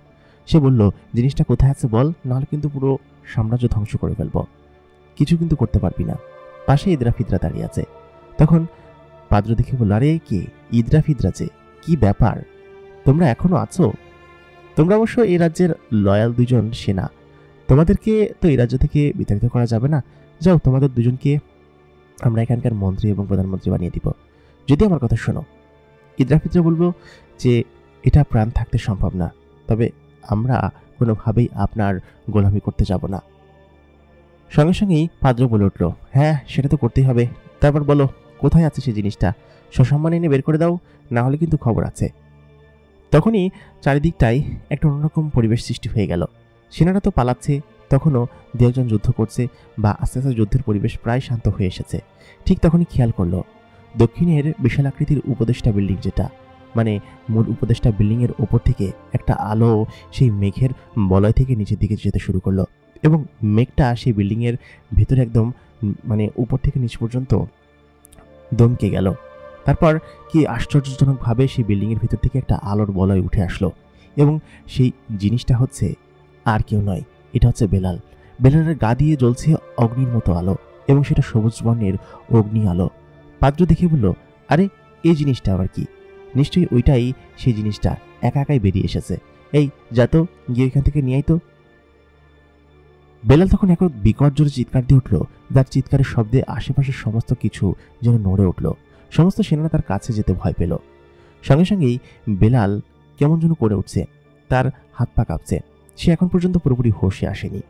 সে বলল, জিনিসটা কোথায় আছে বল, নাহলে কিন্তু পুরো সাম্রাজ্য ধ্বংস করে ফেলবো, কিছু কিন্তু করতে পারবি না। পাশে ইদরা ফিদরা দাঁড়িয়ে আছে। তখন পাদ্র দেখে বলল, আরে কে ইদরা ফিদরা? যে কি ব্যাপার, তোমরা এখনো আছো? তোমরা অবশ্য এই রাজ্যের লয়াল দুজন সেনা, তোমাদেরকে তো এই রাজ্য থেকে বিতাড়িত করা যাবে না। যাও, তোমাদের দুজনকে আমরা এখানকার মন্ত্রী এবং প্রধানমন্ত্রী বানিয়ে দিব যদি আমার কথা শোনো। ইদরা ফিদরা বলবো যে এটা প্রাণ থাকতে সম্ভব না, তবে আমরা কোনোভাবেই আপনার গোলামি করতে যাব না। সঙ্গে সঙ্গেই পাদ্র বলে উঠল, হ্যাঁ সেটা তো করতেই হবে। তারপর বলো কোথায় আছে সেই জিনিসটা, সসম্মানে এনে বের করে দাও, না হলে কিন্তু খবর আছে। তখনই চারিদিকটাই একটা অন্যরকম পরিবেশ সৃষ্টি হয়ে গেল। সেনারা তো পালাচ্ছে, তখনও দু একজন যুদ্ধ করছে বা আস্তে আস্তে যুদ্ধের পরিবেশ প্রায় শান্ত হয়ে এসেছে। ঠিক তখনই খেয়াল করলো দক্ষিণের বিশাল আকৃতির উপদেষ্টা বিল্ডিং, যেটা মানে মূল উপদেষ্টা বিল্ডিংয়ের ওপর থেকে একটা আলো সেই মেঘের বলয় থেকে নিচের দিকে যেতে শুরু করলো এবং মেঘটা সেই বিল্ডিংয়ের ভেতরে একদম মানে উপর থেকে নিচ পর্যন্ত দমকে গেল। তারপর কি আশ্চর্যজনকভাবে সেই বিল্ডিংয়ের ভিতর থেকে একটা আলোর বলয় উঠে আসলো এবং সেই জিনিসটা হচ্ছে আর কেউ নয়, এটা হচ্ছে বেলাল। বেলালের গা দিয়ে জ্বলছে অগ্নির মতো আলো এবং সেটা সবুজ বর্ণের অগ্নি আলো। পাদ্র দেখে বলল, আরে এই জিনিসটা আবার কি? নিশ্চয়ই ওইটাই সেই জিনিসটা, একা একাই বেরিয়ে এসেছে। এই যা তো, গিয়ে এখান থেকে নিয়ে আয় তো। বেলাল তখন এক বিকট জোরে চিৎকার দিয়ে উঠল, যার চিৎকারের শব্দে আশেপাশের সমস্ত কিছু যেন নড়ে উঠল। সমস্ত সেনারা তার কাছে যেতে ভয় পেল। সঙ্গে সঙ্গেই বেলাল কেমন যেন করে উঠছে, তার হাত পা কাঁপছে। সে এখন পর্যন্ত পুরোপুরি হোশে আসেনি।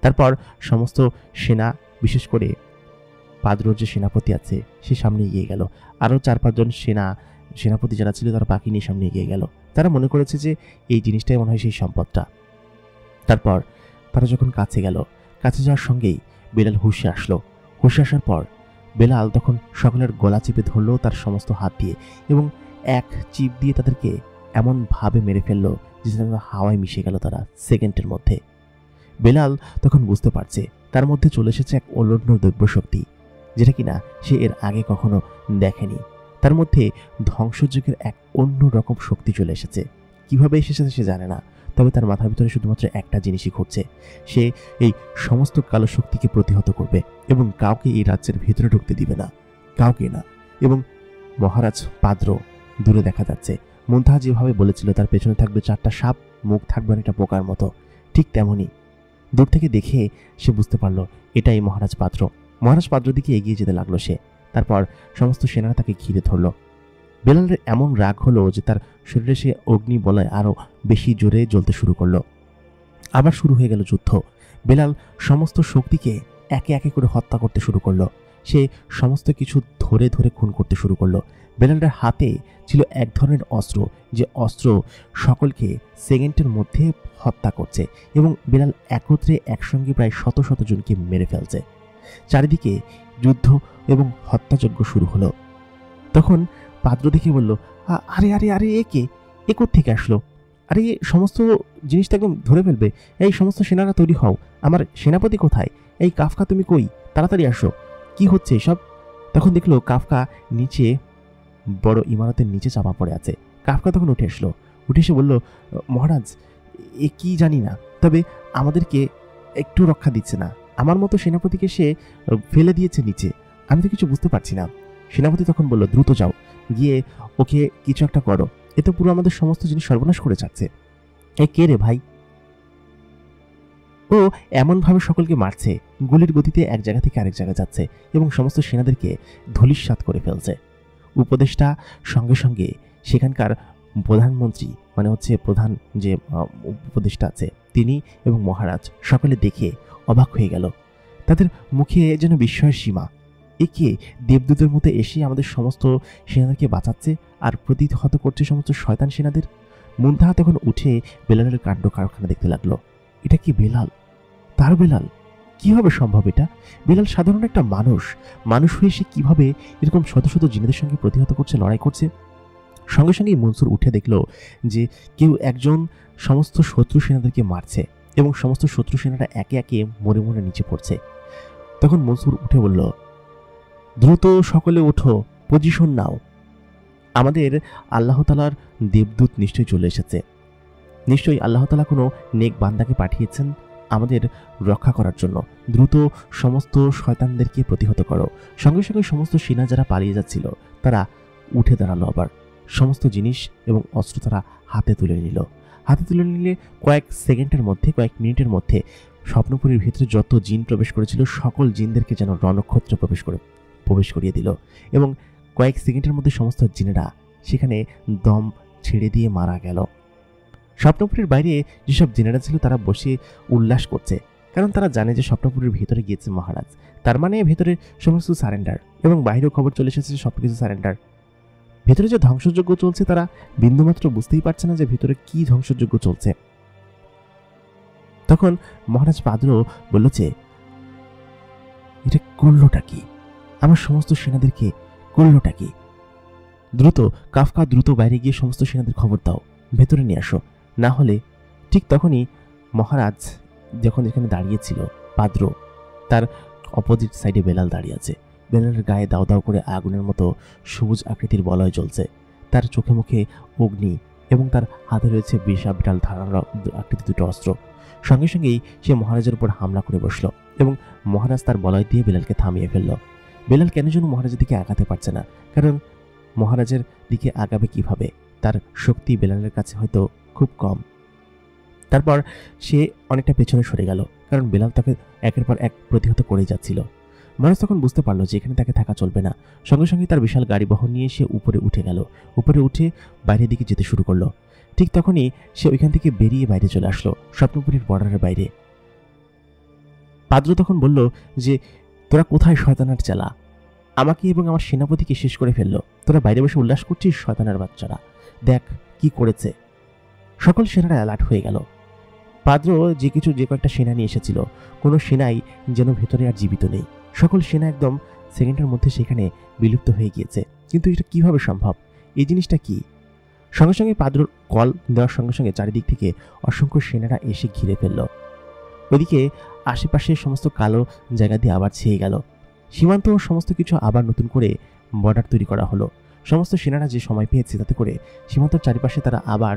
তারপর সমস্ত সেনা, বিশেষ করে পাদ্রর যে সেনাপতি আছে সে সামনে এগিয়ে গেল। আরও 4-5 জন সেনাপতি যারা ছিল তারা বাকি নিয়ে সামনে এগিয়ে গেল। তারা মনে করেছে যে এই জিনিসটাই মনে হয় সেই সম্পদটা। তারপর তারা যখন কাছে গেল, কাছে যাওয়ার সঙ্গেই বেলাল হুঁশে আসলো। হুঁশে আসার পর বেলাল তখন সকলের গলা চিপে ধরলো তার সমস্ত হাত দিয়ে এবং এক চিপ দিয়ে তাদেরকে এমনভাবে মেরে ফেললো যে হাওয়ায় মিশে গেল তারা সেকেন্ডের মধ্যে। বেলাল তখন বুঝতে পারছে তার মধ্যে চলে এসেছে এক অনন্য দৈব্য শক্তি, যেটা কিনা সে এর আগে কখনো দেখেনি। তার মধ্যে ধ্বংসযজ্ঞের এক অন্য রকম শক্তি চলে এসেছে। কিভাবে এসেছে সে জানে না, তবে তার মাথার ভিতরে শুধুমাত্র একটা জিনিসই ঘুরছে, সে এই সমস্ত কালো শক্তিকে প্রতিহত করবে এবং কাউকে এই রাজ্যের ভিতরে ঢুকতে দিবে না, কাউকে না। এবং মহারাজ পাদ্র দূরে দেখা যাচ্ছে। মুনতাহা যেভাবে বলেছিল তার পেছনে থাকবে 4টা সাপ, মুখ থাকবে একটা পোকার মতো, ঠিক তেমনই দূর থেকে দেখে সে বুঝতে পারল এটাই মহারাজ পাদ্র। মহারাজ পাদ্র দিকে এগিয়ে যেতে লাগলো সে। তারপর সমস্ত সেনারা তাকে ঘিরে ধরল। বেলালের এমন রাগ হলো যে তার শরীরে সে অগ্নি বলয় আরো বেশি জোরে জ্বলতে শুরু করলো। আবার শুরু হয়ে গেল যুদ্ধ। বেলাল সমস্ত শক্তিকে একে একে করে হত্যা করতে শুরু করলো। সে সমস্ত কিছু ধরে ধরে খুন করতে শুরু করলো। বেলালের হাতে ছিল এক ধরনের অস্ত্র, যে অস্ত্র সকলকে সেকেন্ডের মধ্যে হত্যা করছে, এবং বেলাল একত্রে একসঙ্গে প্রায় শত শত জনকে মেরে ফেলছে। চারিদিকে যুদ্ধ এবং হত্যাযজ্ঞ শুরু হলো। তখন পাদ্র দেখে বলল, আরে আরে আরে এ কে? এ কোত্থেকে আসলো? আরে সমস্ত জিনিসটা একদম ধরে ফেলবে। এই সমস্ত সেনারা তৈরি হও। আমার সেনাপতি কোথায়? এই কাফকা তুমি কই? তাড়াতাড়ি আসো। কি হচ্ছে এসব? তখন দেখলো কাফকা নিচে বড় ইমারতের নিচে চাপা পড়ে আছে। কাফকা তখন উঠে এসে বলল, মহারাজ, এ কি জানি না, তবে আমাদেরকে একটু রক্ষা দিচ্ছে না। আমার মতো সেনাপতিকে সে ফেলে দিয়েছে নিচে। আমি তো কিছু বুঝতে পারছি না। সেনাপতি তখন বলল, দ্রুত যাও, গিয়ে ওকে কিছু একটা করো। এ তো পুরো আমাদের সমস্ত জিনিস সর্বনাশ করে যাচ্ছে। এ কে রে ভাই? ও এমনভাবে সকলকে মারছে, গুলির গতিতে এক জায়গা থেকে আরেক জায়গায় যাচ্ছে এবং সমস্ত সেনাদেরকে ধূলিসাৎ করে ফেলছে। উপদেষ্টা সঙ্গে সঙ্গে সেখানকার প্রধানমন্ত্রী, মানে হচ্ছে প্রধান যে উপদেষ্টা আছে, তিনি এবং মহারাজ সকলে দেখে অবাক হয়ে গেল। তাদের মুখে যেন বিস্ময়ের সীমা। এ কে? দেবদূতের মতো এসে আমাদের সমস্ত সেনাদেরকে বাঁচাচ্ছে আর প্রতিহত করছে সমস্ত শয়তান সেনাদের। মুন্তাহা তখন উঠে বেলালের কাণ্ড কারখানা দেখতে লাগলো। এটা কি বেলাল? তার বেলাল? কিভাবে সম্ভব এটা? বেলাল সাধারণ একটা মানুষ হয়ে সে কিভাবে এরকম শত শত জিনেদের সঙ্গে প্রতিহত করছে, লড়াই করছে? সঙ্গে সঙ্গেই মনসুর উঠে দেখল যে কেউ একজন সমস্ত শত্রু সেনাদেরকে মারছে এবং সমস্ত শত্রু সেনারা একে একে মরে মরে নিচে পড়ছে। তখন মনসুর উঠে বলল, দ্রুত সকলে ওঠো, পজিশন নাও। আমাদের আল্লাহ তাআলার দেবদূত নিশ্চয়ই চলে এসেছে। নিশ্চয়ই আল্লাহ তাআলা কোনো নেক বান্দাকে পাঠিয়েছেন আমাদের রক্ষা করার জন্য। দ্রুত সমস্ত শয়তানদেরকে প্রতিহত করো। সঙ্গে সঙ্গে সমস্ত সেনা যারা পালিয়ে যাচ্ছিল তারা উঠে দাঁড়ালো। আবার সমস্ত জিনিস এবং অস্ত্র তারা হাতে তুলে নিলে কয়েক সেকেন্ডের মধ্যে, কয়েক মিনিটের মধ্যে স্বপ্নপুরীর ভিতরে যত জিন প্রবেশ করেছিল সকল জিনদেরকে যেন রণক্ষেত্রে প্রবেশ করিয়ে দিল, এবং কয়েক সেকেন্ডের মধ্যে সমস্ত জিনেরা সেখানে দম ছেড়ে দিয়ে মারা গেল। স্বপ্নপুরীর বাইরে যেসব জিনেরা ছিল তারা বসে উল্লাস করছে, কারণ তারা জানে যে স্বপ্নপুরীর ভিতরে গিয়েছে মহারাজ। তার মানে ভেতরে সমস্ত সারেন্ডার, এবং বাইরেও খবর চলে এসেছে সবকিছু সারেন্ডার। ভেতরে যে ধ্বংসযজ্ঞ চলছে তারা বিন্দুমাত্র বুঝতেই পারছে না যে ভেতরে কি ধ্বংসযজ্ঞ চলছে। তখন মহারাজ পাদ্র বলল যে, এটা করলোটা কি? আমার সমস্ত সেনাদেরকে করলোটা কি? কাফকা দ্রুত বাইরে গিয়ে সমস্ত সেনাদের খবর দাও, ভেতরে নিয়ে আসো, না হলে। ঠিক তখনই মহারাজ যখন এখানে দাঁড়িয়েছিল পাদ্র, তার অপোজিট সাইডে বেলাল দাঁড়িয়ে আছে। বেলালের গায়ে দাও দাও করে আগুনের মতো সবুজ আকৃতির বলয় জ্বলছে। তার চোখে মুখে অগ্নি, এবং তার হাতে রয়েছে বিশাল ধারালো আকৃতির দুটো অস্ত্র। সঙ্গে সঙ্গেই সে মহারাজের উপর হামলা করে বসল, এবং মহারাজ তার বলয় দিয়ে বেলালকে থামিয়ে ফেলল। বেলাল কেন যেন মহারাজের দিকে আগাতে পারছে না, কারণ মহারাজের দিকে আগাবে কিভাবে? তার শক্তি বেলালের কাছে হয়তো খুব কম। তারপর সে অনেকটা পেছনে সরে গেল, কারণ বেলাল তাকে একের পর এক প্রতিহত করেই যাচ্ছিল। মহারাজ তখন বুঝতে পারলো যে এখানে তাকে থাকা চলবে না। সঙ্গে সঙ্গে তার বিশাল গাড়ি বহন নিয়ে সে উপরে উঠে গেল। উপরে উঠে বাইরের দিকে যেতে শুরু করলো। ঠিক তখনই সে ওইখান থেকে বেরিয়ে বাইরে চলে আসলো, স্বপ্নপুরীর বর্ডারের বাইরে। পাদ্র তখন বলল যে, তোরা কোথায় শয়তানের চেলা? আমাকে এবং আমার সেনাপতিকে শেষ করে ফেললো। তোরা বাইরে বসে উল্লাস করছিস, শয়তানের বাচ্চারা, দেখ কি করেছে। সকল সেনারা অ্যালার্ট হয়ে গেল। পাদ্র যে কয়েকটা সেনা নিয়ে এসেছিল, কোনো সেনাই যেন ভেতরে আর জীবিত নেই। সকল সেনা একদম সেকেন্ডের মধ্যে সেখানে বিলুপ্ত হয়ে গিয়েছে। কিন্তু এটা কিভাবে সম্ভব? এই জিনিসটা কি? সঙ্গে সঙ্গে পাদ্রর কল দেওয়ার সঙ্গে সঙ্গে চারিদিক থেকে অসংখ্য সেনারা এসে ঘিরে ফেলল। ওইদিকে আশেপাশের সমস্ত কালো জায়গা দিয়ে আবার ছেয়ে গেল। সীমান্ত সমস্ত কিছু আবার নতুন করে বর্ডার তৈরি করা হলো। সমস্ত সেনারা যে সময় পেয়েছে তাতে করে সীমান্তর চারিপাশে তারা আবার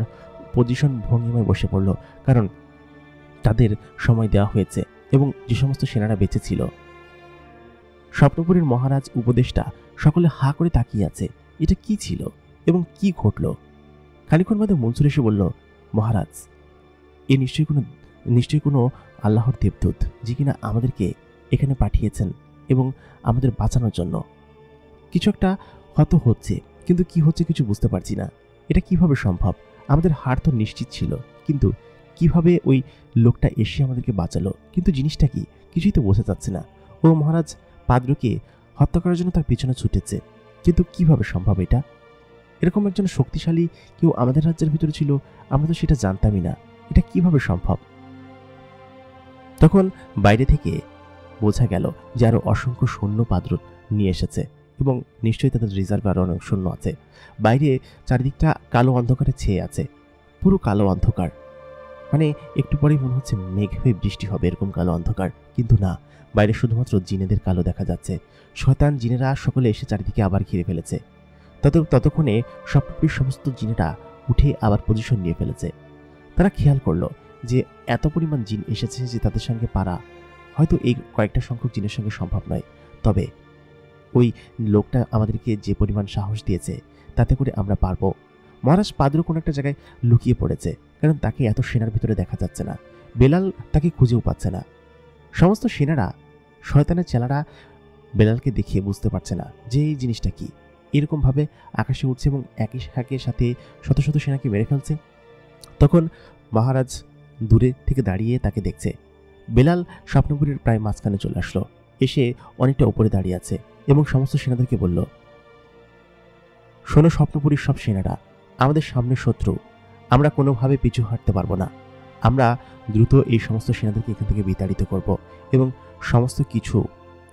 পজিশন ভঙ্গিমায় বসে পড়ল, কারণ তাদের সময় দেওয়া হয়েছে। এবং যে সমস্ত সেনারা বেঁচে ছিল, স্বপ্নপুরীর মহারাজ, উপদেষ্টা সকলে হা করে তাকিয়ে আছে। এটা কি ছিল এবং কি ঘটল? খানিক্ষণ বাদে মনসুর এসে বলল, মহারাজ, এ নিশ্চয়ই কোনো আল্লাহর দেবদূত, যে কিনা আমাদেরকে এখানে পাঠিয়েছেন এবং আমাদের বাঁচানোর জন্য। কিছু একটা হয়তো হচ্ছে, কিন্তু কি হচ্ছে কিছু বুঝতে পারছি না। এটা কিভাবে সম্ভব? আমাদের হার তো নিশ্চিত ছিল, কিন্তু কিভাবে ওই লোকটা এসে আমাদেরকে বাঁচালো? কিন্তু জিনিসটা কি কিছুই তো বোঝা যাচ্ছে না। ও মহারাজ পাদ্রকে হত্যা করার জন্য তার পিছনে ছুটেছে, কিন্তু কিভাবে সম্ভব এটা? এরকম একজন শক্তিশালী কেউ আমাদের রাজ্যের ভিতরে ছিল, আমরা তো সেটা জানতামই না। এটা কিভাবে সম্ভব? তখন বাইরে থেকে বোঝা গেল যে আরো অসংখ্য সৈন্য পাদ্র নিয়ে এসেছে এবং নিশ্চয়ই তাদের রিজার্ভে আরো অনেক সৈন্য আছে। বাইরে চারিদিকটা কালো অন্ধকারে ছেয়ে আছে, পুরো কালো অন্ধকার। মানে একটু পরেই মনে হচ্ছে মেঘ হয়ে বৃষ্টি হবে, এরকম কালো অন্ধকার। কিন্তু না, বাইরে শুধুমাত্র জিনেদের কালো দেখা যাচ্ছে। শয়তান জিনেরা সকলে এসে চারিদিকে আবার ঘিরে ফেলেছে। ততক্ষণে স্বপ্নপুরীর সমস্ত জিনেরা উঠে আবার পজিশন নিয়ে ফেলেছে। তারা খেয়াল করলো যে এত পরিমাণ জিন এসেছে যে তাদের সঙ্গে পারা হয়তো এই কয়েকটা সংখ্যক জিনের সঙ্গে সম্ভব নয়। তবে ওই লোকটা আমাদেরকে যে পরিমাণ সাহস দিয়েছে তাতে করে আমরা পারবো। মহারাজ পাদ্র কোনো একটা জায়গায় লুকিয়ে পড়েছে, কারণ তাকে এত সেনার ভিতরে দেখা যাচ্ছে না। বেলাল তাকে খুঁজেও পাচ্ছে না। সমস্ত সেনারা, শয়তানের চেলারা বেলালকে দেখিয়ে বুঝতে পারছে না যে এই জিনিসটা কি। এরকমভাবে আকাশে উঠছে এবং একই সাথে শত শত সেনাকে মেরে ফেলছে। তখন মহারাজ দূরে থেকে দাঁড়িয়ে তাকে দেখছে। বেলাল স্বপ্নপুরীর প্রায় মাঝখানে চলে আসলো, এসে অনেকটা উপরে দাঁড়িয়ে আছে এবং সমস্ত সেনাদেরকে বলল, শোনো স্বপ্নপুরীর সব সেনারা, আমাদের সামনে শত্রু, আমরা কোনোভাবে পিছু হাঁটতে পারবো না। আমরা দ্রুত এই সমস্ত সেনাদেরকে এখান থেকে বিতাড়িত করব এবং সমস্ত কিছু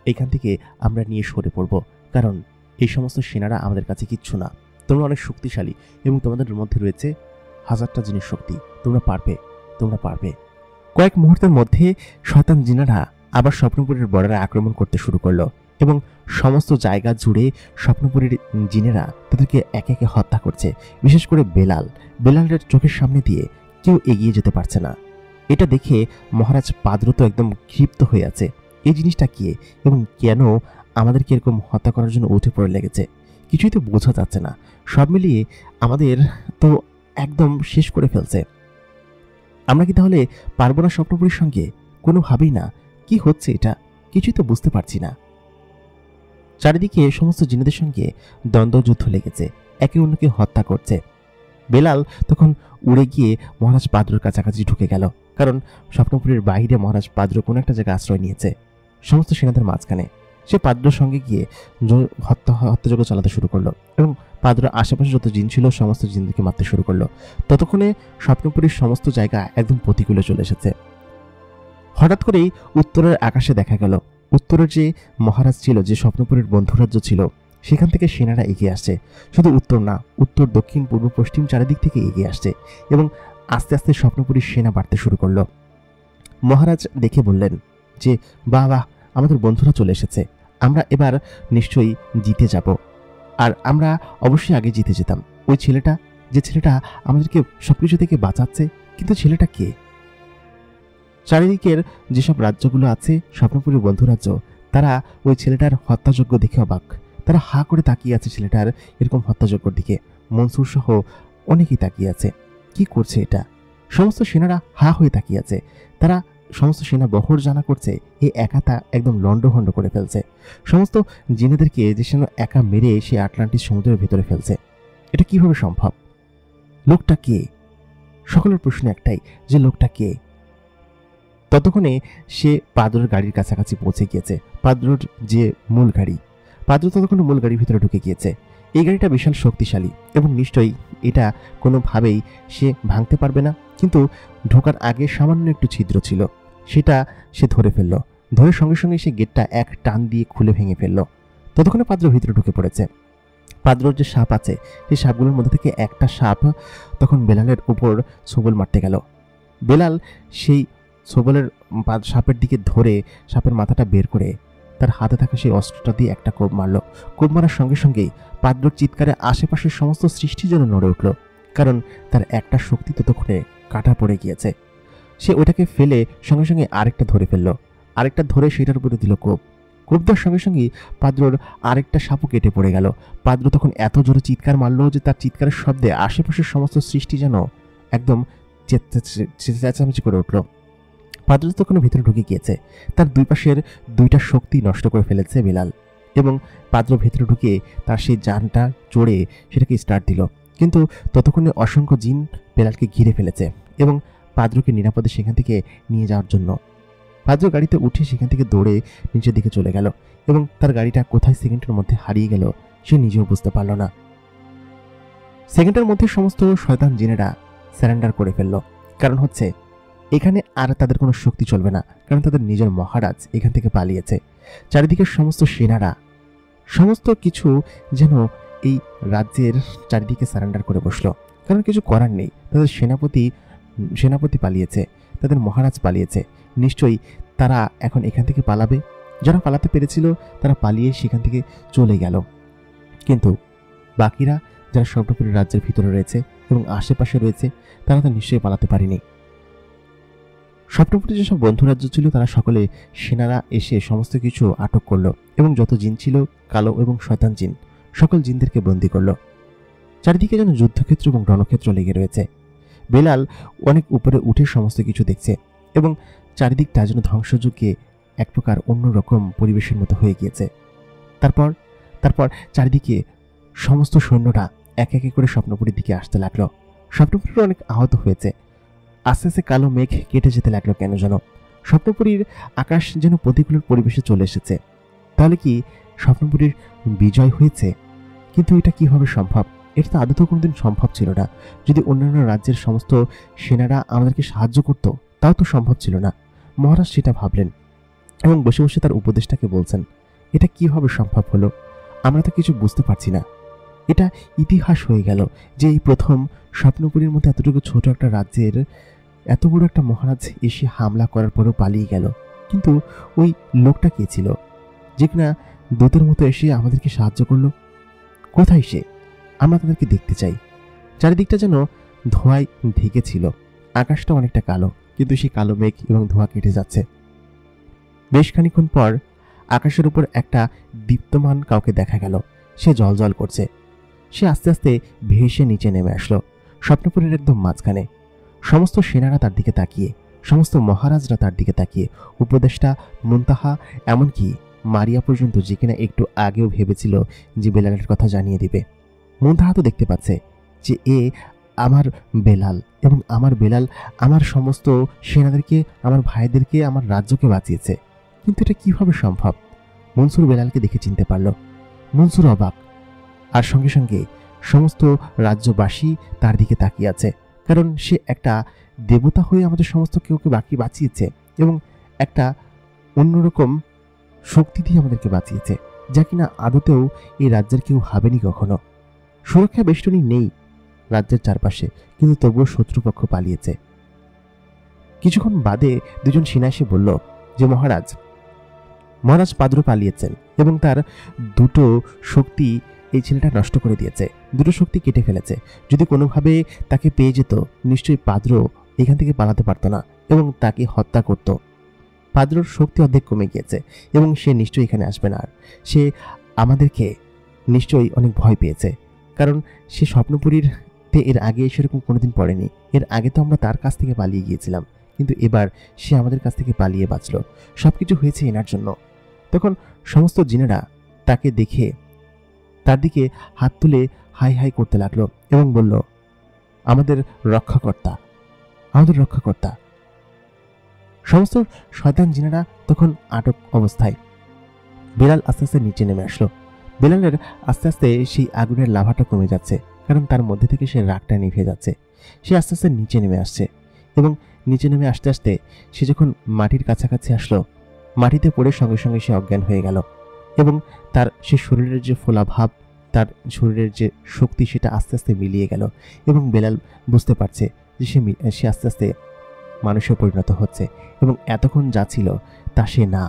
এখান থেকে আমরা নিয়ে সরে পড়ব, কারণ এই সমস্ত সেনারা আমাদের কাছে কিচ্ছু না। তোমরা অনেক শক্তিশালী এবং তোমাদের মধ্যে রয়েছে হাজারটা জিনের শক্তি। তোমরা পারবে, তোমরা পারবে। কয়েক মুহূর্তের মধ্যে শয়তান জিনেরা আবার স্বপ্নপুরীর বর্ডারে আক্রমণ করতে শুরু করলো এবং সমস্ত জায়গা জুড়ে স্বপ্নপুরীর জিনেরা তাদেরকে একে একে হত্যা করছে। বিশেষ করে বেলালের চোখের সামনে দিয়ে কেউ এগিয়ে যেতে পারছে না। এটা দেখে মহারাজ পাদ্র তো একদম ক্ষিপ্ত হয়ে আছে। এই জিনিসটা কি এবং কেন আমাদেরকে এরকম হত্যা করার জন্য উঠে পড়ে লেগেছে, কিছুই তো বোঝা যাচ্ছে না। সব মিলিয়ে আমাদের তো একদম শেষ করে ফেলছে। আমরা কি তাহলে পারবো না স্বপ্নপুরীর সঙ্গে? কোনোভাবেই না। কি হচ্ছে এটা কিছুই তো বুঝতে পারছি না। চারিদিকে সমস্ত জিনেদের সঙ্গে দ্বন্দ্বযুদ্ধ লেগেছে, একে অন্যকে হত্যা করছে। বেলাল তখন উড়ে গিয়ে মহারাজ পাদ্রর কাছাকাছি ঢুকে গেল, কারণ স্বপ্নপুরীর বাইরে মহারাজ পাদ্র কোনো একটা জায়গায় আশ্রয় নিয়েছে সমস্ত সেনাদের মাঝখানে। সে পাদ্রর সঙ্গে গিয়ে হত্যাযজ্ঞ চালাতে শুরু করলো এবং পাদ্রের আশেপাশে যত জিন ছিল সমস্ত জিনদেরকে মারতে শুরু করলো। ততক্ষণে স্বপ্নপুরীর সমস্ত জায়গা একদম প্রতিকূলে চলে এসেছে। হঠাৎ করেই উত্তরের আকাশে দেখা গেল উত্তরের যে মহারাজ ছিল, যে স্বপ্নপুরীর বন্ধুরাজ্য ছিল, সেখান থেকে সেনারা এগিয়ে আসছে। শুধু উত্তর না, উত্তর, দক্ষিণ, পূর্ব, পশ্চিম চারিদিক থেকে এগিয়ে আসছে এবং আস্তে আস্তে স্বপ্নপুরীর সেনা বাড়তে শুরু করলো। মহারাজ দেখে বললেন যে বাহ বাহ, আমাদের বন্ধুরা চলে এসেছে, আমরা এবার নিশ্চয়ই জিতে যাব। আর আমরা অবশ্যই আগে জিতে যেতাম। ওই ছেলেটা, যে ছেলেটা আমাদেরকে সবকিছু থেকে বাঁচাচ্ছে, কিন্তু ছেলেটা কে? চারিদিকের যেসব রাজ্যগুলো আছে স্বপ্নপুরীর বন্ধুরাজ্য, তারা ওই ছেলেটার হত্যাযজ্ঞ দেখে অবাক। তারা হা করে তাকিয়ে আছে ছেলেটার এরকম হত্যাযজ্ঞর দিকে। মনসুর সহ অনেকেই তাকিয়ে আছে। কি করছে এটা? সমস্ত সেনারা হা হয়ে তাকিয়ে আছে। তারা সমস্ত সেনা বহর জানা করছে এই একাতা একদম লন্ডভন্ড করে ফেলছে। সমস্ত জিনেদেরকে যে সেনা একা মেরে সে আটলান্টিস সমুদ্রের ভেতরে ফেলছে। এটা কিভাবে সম্ভব? লোকটা কে? সকলের প্রশ্ন একটাই, যে লোকটা কে? ততক্ষণে সে পাদ্রর গাড়ির কাছাকাছি পৌঁছে গিয়েছে। পাদ্রর যে মূল গাড়ি, পাদ্র ততক্ষণে মূল গাড়ির ভিতরে ঢুকে গিয়েছে। এই গাড়িটা বিশাল শক্তিশালী এবং নিশ্চয়ই এটা কোনোভাবেই সে ভাঙতে পারবে না, কিন্তু ঢোকার আগে সামান্য একটু ছিদ্র ছিল, সেটা সে ধরে ফেললো। ধরে সঙ্গে সঙ্গে সে গেটটা এক টান দিয়ে খুলে ভেঙে ফেললো। ততক্ষণে পাদ্র ভিতরে ঢুকে পড়েছে। পাদ্রর যে সাপ আছে, সেই সাপগুলোর মধ্যে থেকে একটা সাপ তখন বেলালের উপর সবল মারতে গেল। বেলাল সেই সবলের সাপের দিকে ধরে সাপের মাথাটা বের করে তার হাতে থাকা সেই অস্ত্রটা দিয়ে একটা কোপ মারল। কোপ মারার সঙ্গে সঙ্গেই পাদ্রর চিৎকারে আশেপাশের সমস্ত সৃষ্টি যেন নড়ে উঠল, কারণ তার একটা শক্তি ততক্ষণে কাটা পড়ে গিয়েছে। সে ওটাকে ফেলে সঙ্গে সঙ্গে আরেকটা ধরে ফেলল। আরেকটা ধরে সেটার উপরে দিল কোপ। কোপ দেওয়ার সঙ্গে সঙ্গেই পাদ্রর আরেকটা সাপও কেটে পড়ে গেল। পাদ্র তখন এত জোরে চিৎকার মারল যে তার চিৎকারের শব্দে আশেপাশের সমস্ত সৃষ্টি যেন একদম চেঁচামেচি করে উঠল। পাদ্র তখন ভিতরে ঢুকে গিয়েছে। তার দুই পাশের দুইটা শক্তি নষ্ট করে ফেলেছে বেলাল। এবং পাদ্র ভেতরে ঢুকে তার সেই যানটা চড়ে সেটাকে স্টার্ট দিল। কিন্তু ততক্ষণে অসংখ্য জিন বেলালকে ঘিরে ফেলেছে এবং পাদ্রকে নিরাপদে সেখান থেকে নিয়ে যাওয়ার জন্য পাদ্র গাড়িতে উঠে সেখান থেকে দৌড়ে নিচের দিকে চলে গেল এবং তার গাড়িটা কোথায় সেকেন্ডের মধ্যে হারিয়ে গেল সে নিজেও বুঝতে পারল না। সেকেন্ডের মধ্যে সমস্ত শয়তান জিনেরা স্যারেন্ডার করে ফেলল। কারণ হচ্ছে এখানে আর তাদের কোনো শক্তি চলবে না, কারণ তাদের নিজের মহারাজ এখান থেকে পালিয়েছে। চারিদিকের সমস্ত সেনারা সমস্ত কিছু যেন এই রাজ্যের চারিদিকে সারেন্ডার করে বসলো, কারণ কিছু করার নেই। তাদের সেনাপতি পালিয়েছে, তাদের মহারাজ পালিয়েছে, নিশ্চয়ই তারা এখন এখান থেকে পালাবে। যারা পালাতে পেরেছিল তারা পালিয়ে সেখান থেকে চলে গেল, কিন্তু বাকিরা যারা স্বপ্নপুরী রাজ্যের ভিতরে রয়েছে এবং আশেপাশে রয়েছে তারা তো নিশ্চয়ই পালাতে পারেনি। স্বপ্নপুরী যেসব বন্ধু রাজ্য ছিল তারা সকলে সেনারা এসে সমস্ত কিছু আটক করলো এবং যত জিন ছিল কালো এবং শয়তান জিন সকল জিনদেরকে বন্দী করলো। চারিদিকে যেন যুদ্ধক্ষেত্র এবং রণক্ষেত্র লেগে রয়েছে। বেলাল অনেক উপরে উঠে সমস্ত কিছু দেখছে এবং চারিদিকটা যেন ধ্বংসযজ্ঞে এক প্রকার অন্যরকম পরিবেশের মতো হয়ে গিয়েছে। তারপর চারিদিকে সমস্ত সৈন্যরা এক এক করে স্বপ্নপুরীর দিকে আসতে লাগলো। স্বপ্নপুরী অনেক আহত হয়েছে। আস্তে আস্তে কালো মেঘ কেটে যেতে লাগলো কেন যেন। স্বপ্নপুরীর আকাশ যেন প্রতিকূল পরিবেশে চলে এসেছে। তাহলে কি স্বপ্নপুরীর বিজয় হয়েছে? কিন্তু এটা কিভাবে সম্ভব? এটা তো আদৌ কোনোদিন সম্ভব ছিল না। যদি অন্যান্য রাজ্যের সমস্ত সেনারা আমাদেরকে সাহায্য করত তাও তো সম্ভব ছিল না। মহারাজ সেটা ভাবলেন এবং বসে বসে তার উপদেষ্টাকে বলছেন, এটা কিভাবে সম্ভব হলো? আমরা তো কিছু বুঝতে পারছি না। এটা ইতিহাস হয়ে গেল যে এই প্রথম স্বপ্নপুরীর মধ্যে এতটুকু ছোট একটা রাজ্যের এত বড় একটা মহারাজ এসে হামলা করার পরেও পালিয়ে গেল। কিন্তু ওই লোকটা কে ছিল যে কিনা দূতের মতো এসে আমাদেরকে সাহায্য করলো? কোথায় সে? আমরা তাদেরকে দেখতে চাই। চারিদিকটা যেন ধোঁয়ায় ঢেকে ছিল। আকাশটা অনেকটা কালো, কিন্তু সেই কালো মেঘ এবং ধোঁয়া কেটে যাচ্ছে। বেশ খানিক্ষণ পর আকাশের উপর একটা দীপ্তমান কাউকে দেখা গেল। সে জলজল করছে। সে আস্তে আস্তে ভেসে নিচে নেমে আসলো স্বপ্নপুরীর একদম মাঝখানে। সমস্ত সেনারা তার দিকে তাকিয়ে, সমস্ত মহারাজরা তার দিকে তাকিয়ে, উপদেষ্টা, মুনতাহা, এমনকি মারিয়া পর্যন্ত, যে কিনা একটু আগেও ভেবেছিল যে বেলালের কথা জানিয়ে দিবে। মুনতাহা তো দেখতে পাচ্ছে যে এ আমার বেলাল এবং আমার বেলাল আমার সমস্ত সেনাদেরকে, আমার ভাইদেরকে, আমার রাজ্যকে বাঁচিয়েছে। কিন্তু এটা কিভাবে সম্ভব? মনসুর বেলালকে দেখে চিনতে পারল। মনসুর অবাক, আর সঙ্গে সঙ্গে সমস্ত রাজ্যবাসী তার দিকে তাকিয়ে আছে, কারণ সে একটা দেবতা হয়ে আমাদের সমস্ত কেউকে বাঁচিয়েছে এবং একটা অন্যরকম শক্তি দিয়ে আমাদেরকে বাঁচিয়েছে, যা কিনা আদতেও এই রাজ্যের কেউ ভাবেনি কখনো। সুরক্ষা বেষ্টনী নেই রাজ্যের চারপাশে, কিন্তু তবুও শত্রুপক্ষ পালিয়েছে। কিছুক্ষণ বাদে দুজন সেনা এসে বলল যে মহারাজ পাদ্র পালিয়েছেন এবং তার দুটো শক্তি এই ছেলেটা নষ্ট করে দিয়েছে, দুটো শক্তি কেটে ফেলেছে। যদি কোনোভাবে তাকে পেয়ে যেত নিশ্চয়ই পাদ্র এখান থেকে পালাতে পারত না এবং তাকে হত্যা করত। পাদ্রর শক্তি অর্ধেক কমে গিয়েছে এবং সে নিশ্চয়ই এখানে আসবে না। আর সে আমাদেরকে নিশ্চয়ই অনেক ভয় পেয়েছে, কারণ সে স্বপ্নপুরীতে এর আগে সেরকম কোনোদিন পড়েনি। এর আগে তো আমরা তার কাছ থেকে পালিয়ে গিয়েছিলাম, কিন্তু এবার সে আমাদের কাছ থেকে পালিয়ে বাঁচল। সবকিছু হয়েছে এনার জন্য। তখন সমস্ত জিনেরা তাকে দেখে তার দিকে হাত তুলে হাই হাই করতে লাগলো এবং বলল, আমাদের রক্ষাকর্তা, আমাদের রক্ষাকর্তা। সমস্ত শয়তান জিনেরা তখন আটক অবস্থায়। বেলাল আস্তে আস্তে নিচে নেমে আসলো। বেলালের আস্তে আস্তে সেই আগুনের লাভাটা কমে যাচ্ছে, কারণ তার মধ্যে থেকে সে রাগটা নিভে যাচ্ছে। সে আস্তে আস্তে নিচে নেমে আসছে এবং নিচে নেমে আসতে আসতে সে যখন মাটির কাছাকাছি আসলো, মাটিতে পড়ে সঙ্গে সঙ্গে সে অজ্ঞান হয়ে গেল এবং তার সে শরীরের যে ফোলাভাব, তার শরীরের যে শক্তি, সেটা আস্তে আস্তে মিলিয়ে গেল এবং বেলাল বুঝতে পারছে যে সে আস্তে আস্তে মানুষে পরিণত হচ্ছে এবং এতক্ষণ যা ছিল তা সে না।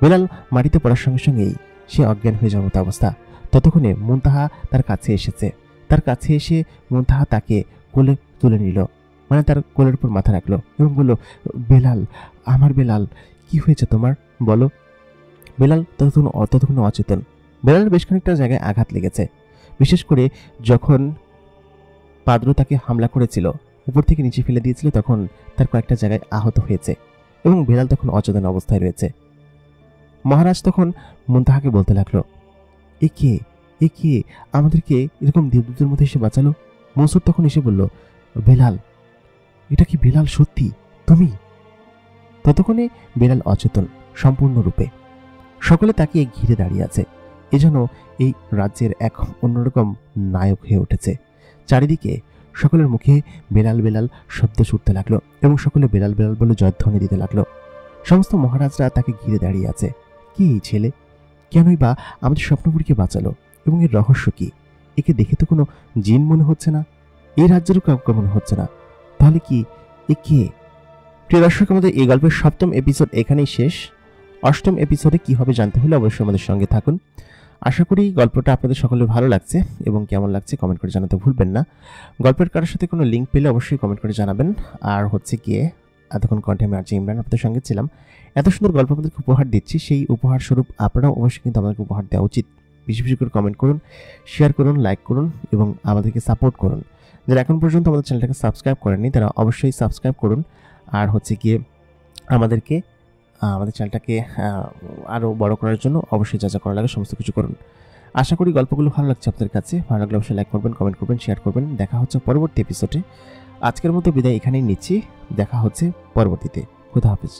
বেলাল মাটিতে পড়ার সঙ্গে সঙ্গেই সে অজ্ঞান হয়ে যাওয়ার মতো অবস্থা। ততক্ষণে মুনতাহা তার কাছে এসেছে। তার কাছে এসে মুনতাহা তাকে কোলে তুলে নিল, মানে তার কোলের উপর মাথা রাখলো এবং বলল, বেলাল, আমার বেলাল, কি হয়েছে তোমার, বলো। বেলাল ততক্ষণ অচেতন। বেলালের বেশ খানিকটা জায়গায় আঘাত লেগেছে, বিশেষ করে যখন পাদ্র তাকে হামলা করেছিল, উপর থেকে নিচে ফেলে দিয়েছিল, তখন তার কয়েকটা জায়গায় আহত হয়েছে এবং বেলাল তখন অচেতন অবস্থায় রয়েছে। মহারাজ তখন মুনতাহাকে বলতে লাগলো, এ কে আমাদেরকে এরকম দেবদূতের মধ্যে এসে বাঁচালো? মনসুর তখন এসে বলল, বেলাল। এটা কি বেলাল সত্যি তুমি? ততক্ষণে বেলাল অচেতন সম্পূর্ণরূপে। সকলে তাকে ঘিরে দাঁড়িয়ে আছে, এজন্য এই রাজ্যের এক অন্যরকম নায়ক হয়ে উঠেছে। চারিদিকে সকলের মুখে বেলাল বেলাল শব্দ ছুটতে লাগলো এবং সকলে বেলাল বেলাল বলে জয়ধ্বনি দিতে লাগলো। সমস্ত মহারাজরা তাকে ঘিরে দাঁড়িয়ে আছে। কি এই ছেলে? কেনই বা আমাদের স্বপ্নপুরীকে বাঁচালো এবং এর রহস্য কি? একে দেখে তো কোনো জিন মনে হচ্ছে না, এই রাজ্যেরও কাউকে মনে হচ্ছে না। তাহলে কি এ কে? প্রিয় দর্শক, আমাদের এই গল্পের 7ম এপিসোড এখানেই শেষ। 8ম এপিসোডে কি হবে জানতে হলে অবশ্যই আমাদের সঙ্গে থাকুন। আশা করি গল্পটা আপনাদের সকলের ভালো লাগছে এবং কেমন লাগছে কমেন্ট করে জানাতে ভুলবেন না। গল্পের কারোর সাথে কোনো লিঙ্ক পেলে অবশ্যই কমেন্ট করে জানাবেন। আর গিয়ে এতক্ষণ কণ্ঠে আমি আরজে ইমরান আপনাদের সঙ্গে ছিলাম। এত সুন্দর গল্প আপনাদেরকে উপহার দিচ্ছি, সেই উপহার স্বরূপ আপনারাও অবশ্যই কিন্তু আমাদেরকে উপহার দেওয়া উচিত। বেশি বেশি করে কমেন্ট করুন, শেয়ার করুন, লাইক করুন এবং আমাদেরকে সাপোর্ট করুন। যারা এখন পর্যন্ত আমাদের চ্যানেলটাকে সাবস্ক্রাইব করেননি তারা অবশ্যই সাবস্ক্রাইব করুন। আর গিয়ে আমাদের চ্যানেলটাকে আরও বড় করার জন্য অবশ্যই যা যা করা লাগে সমস্ত কিছু করুন। আশা করি গল্পগুলো ভালো লাগছে আপনাদের কাছে। ভালো লাগলে অবশ্যই লাইক করবেন, কমেন্ট করবেন, শেয়ার করবেন। দেখা হচ্ছে পরবর্তী এপিসোডে। আজকের মতো বিদায় এখানেই নিচ্ছি। দেখা হচ্ছে পরবর্তীতে। খুদা হাফেজ।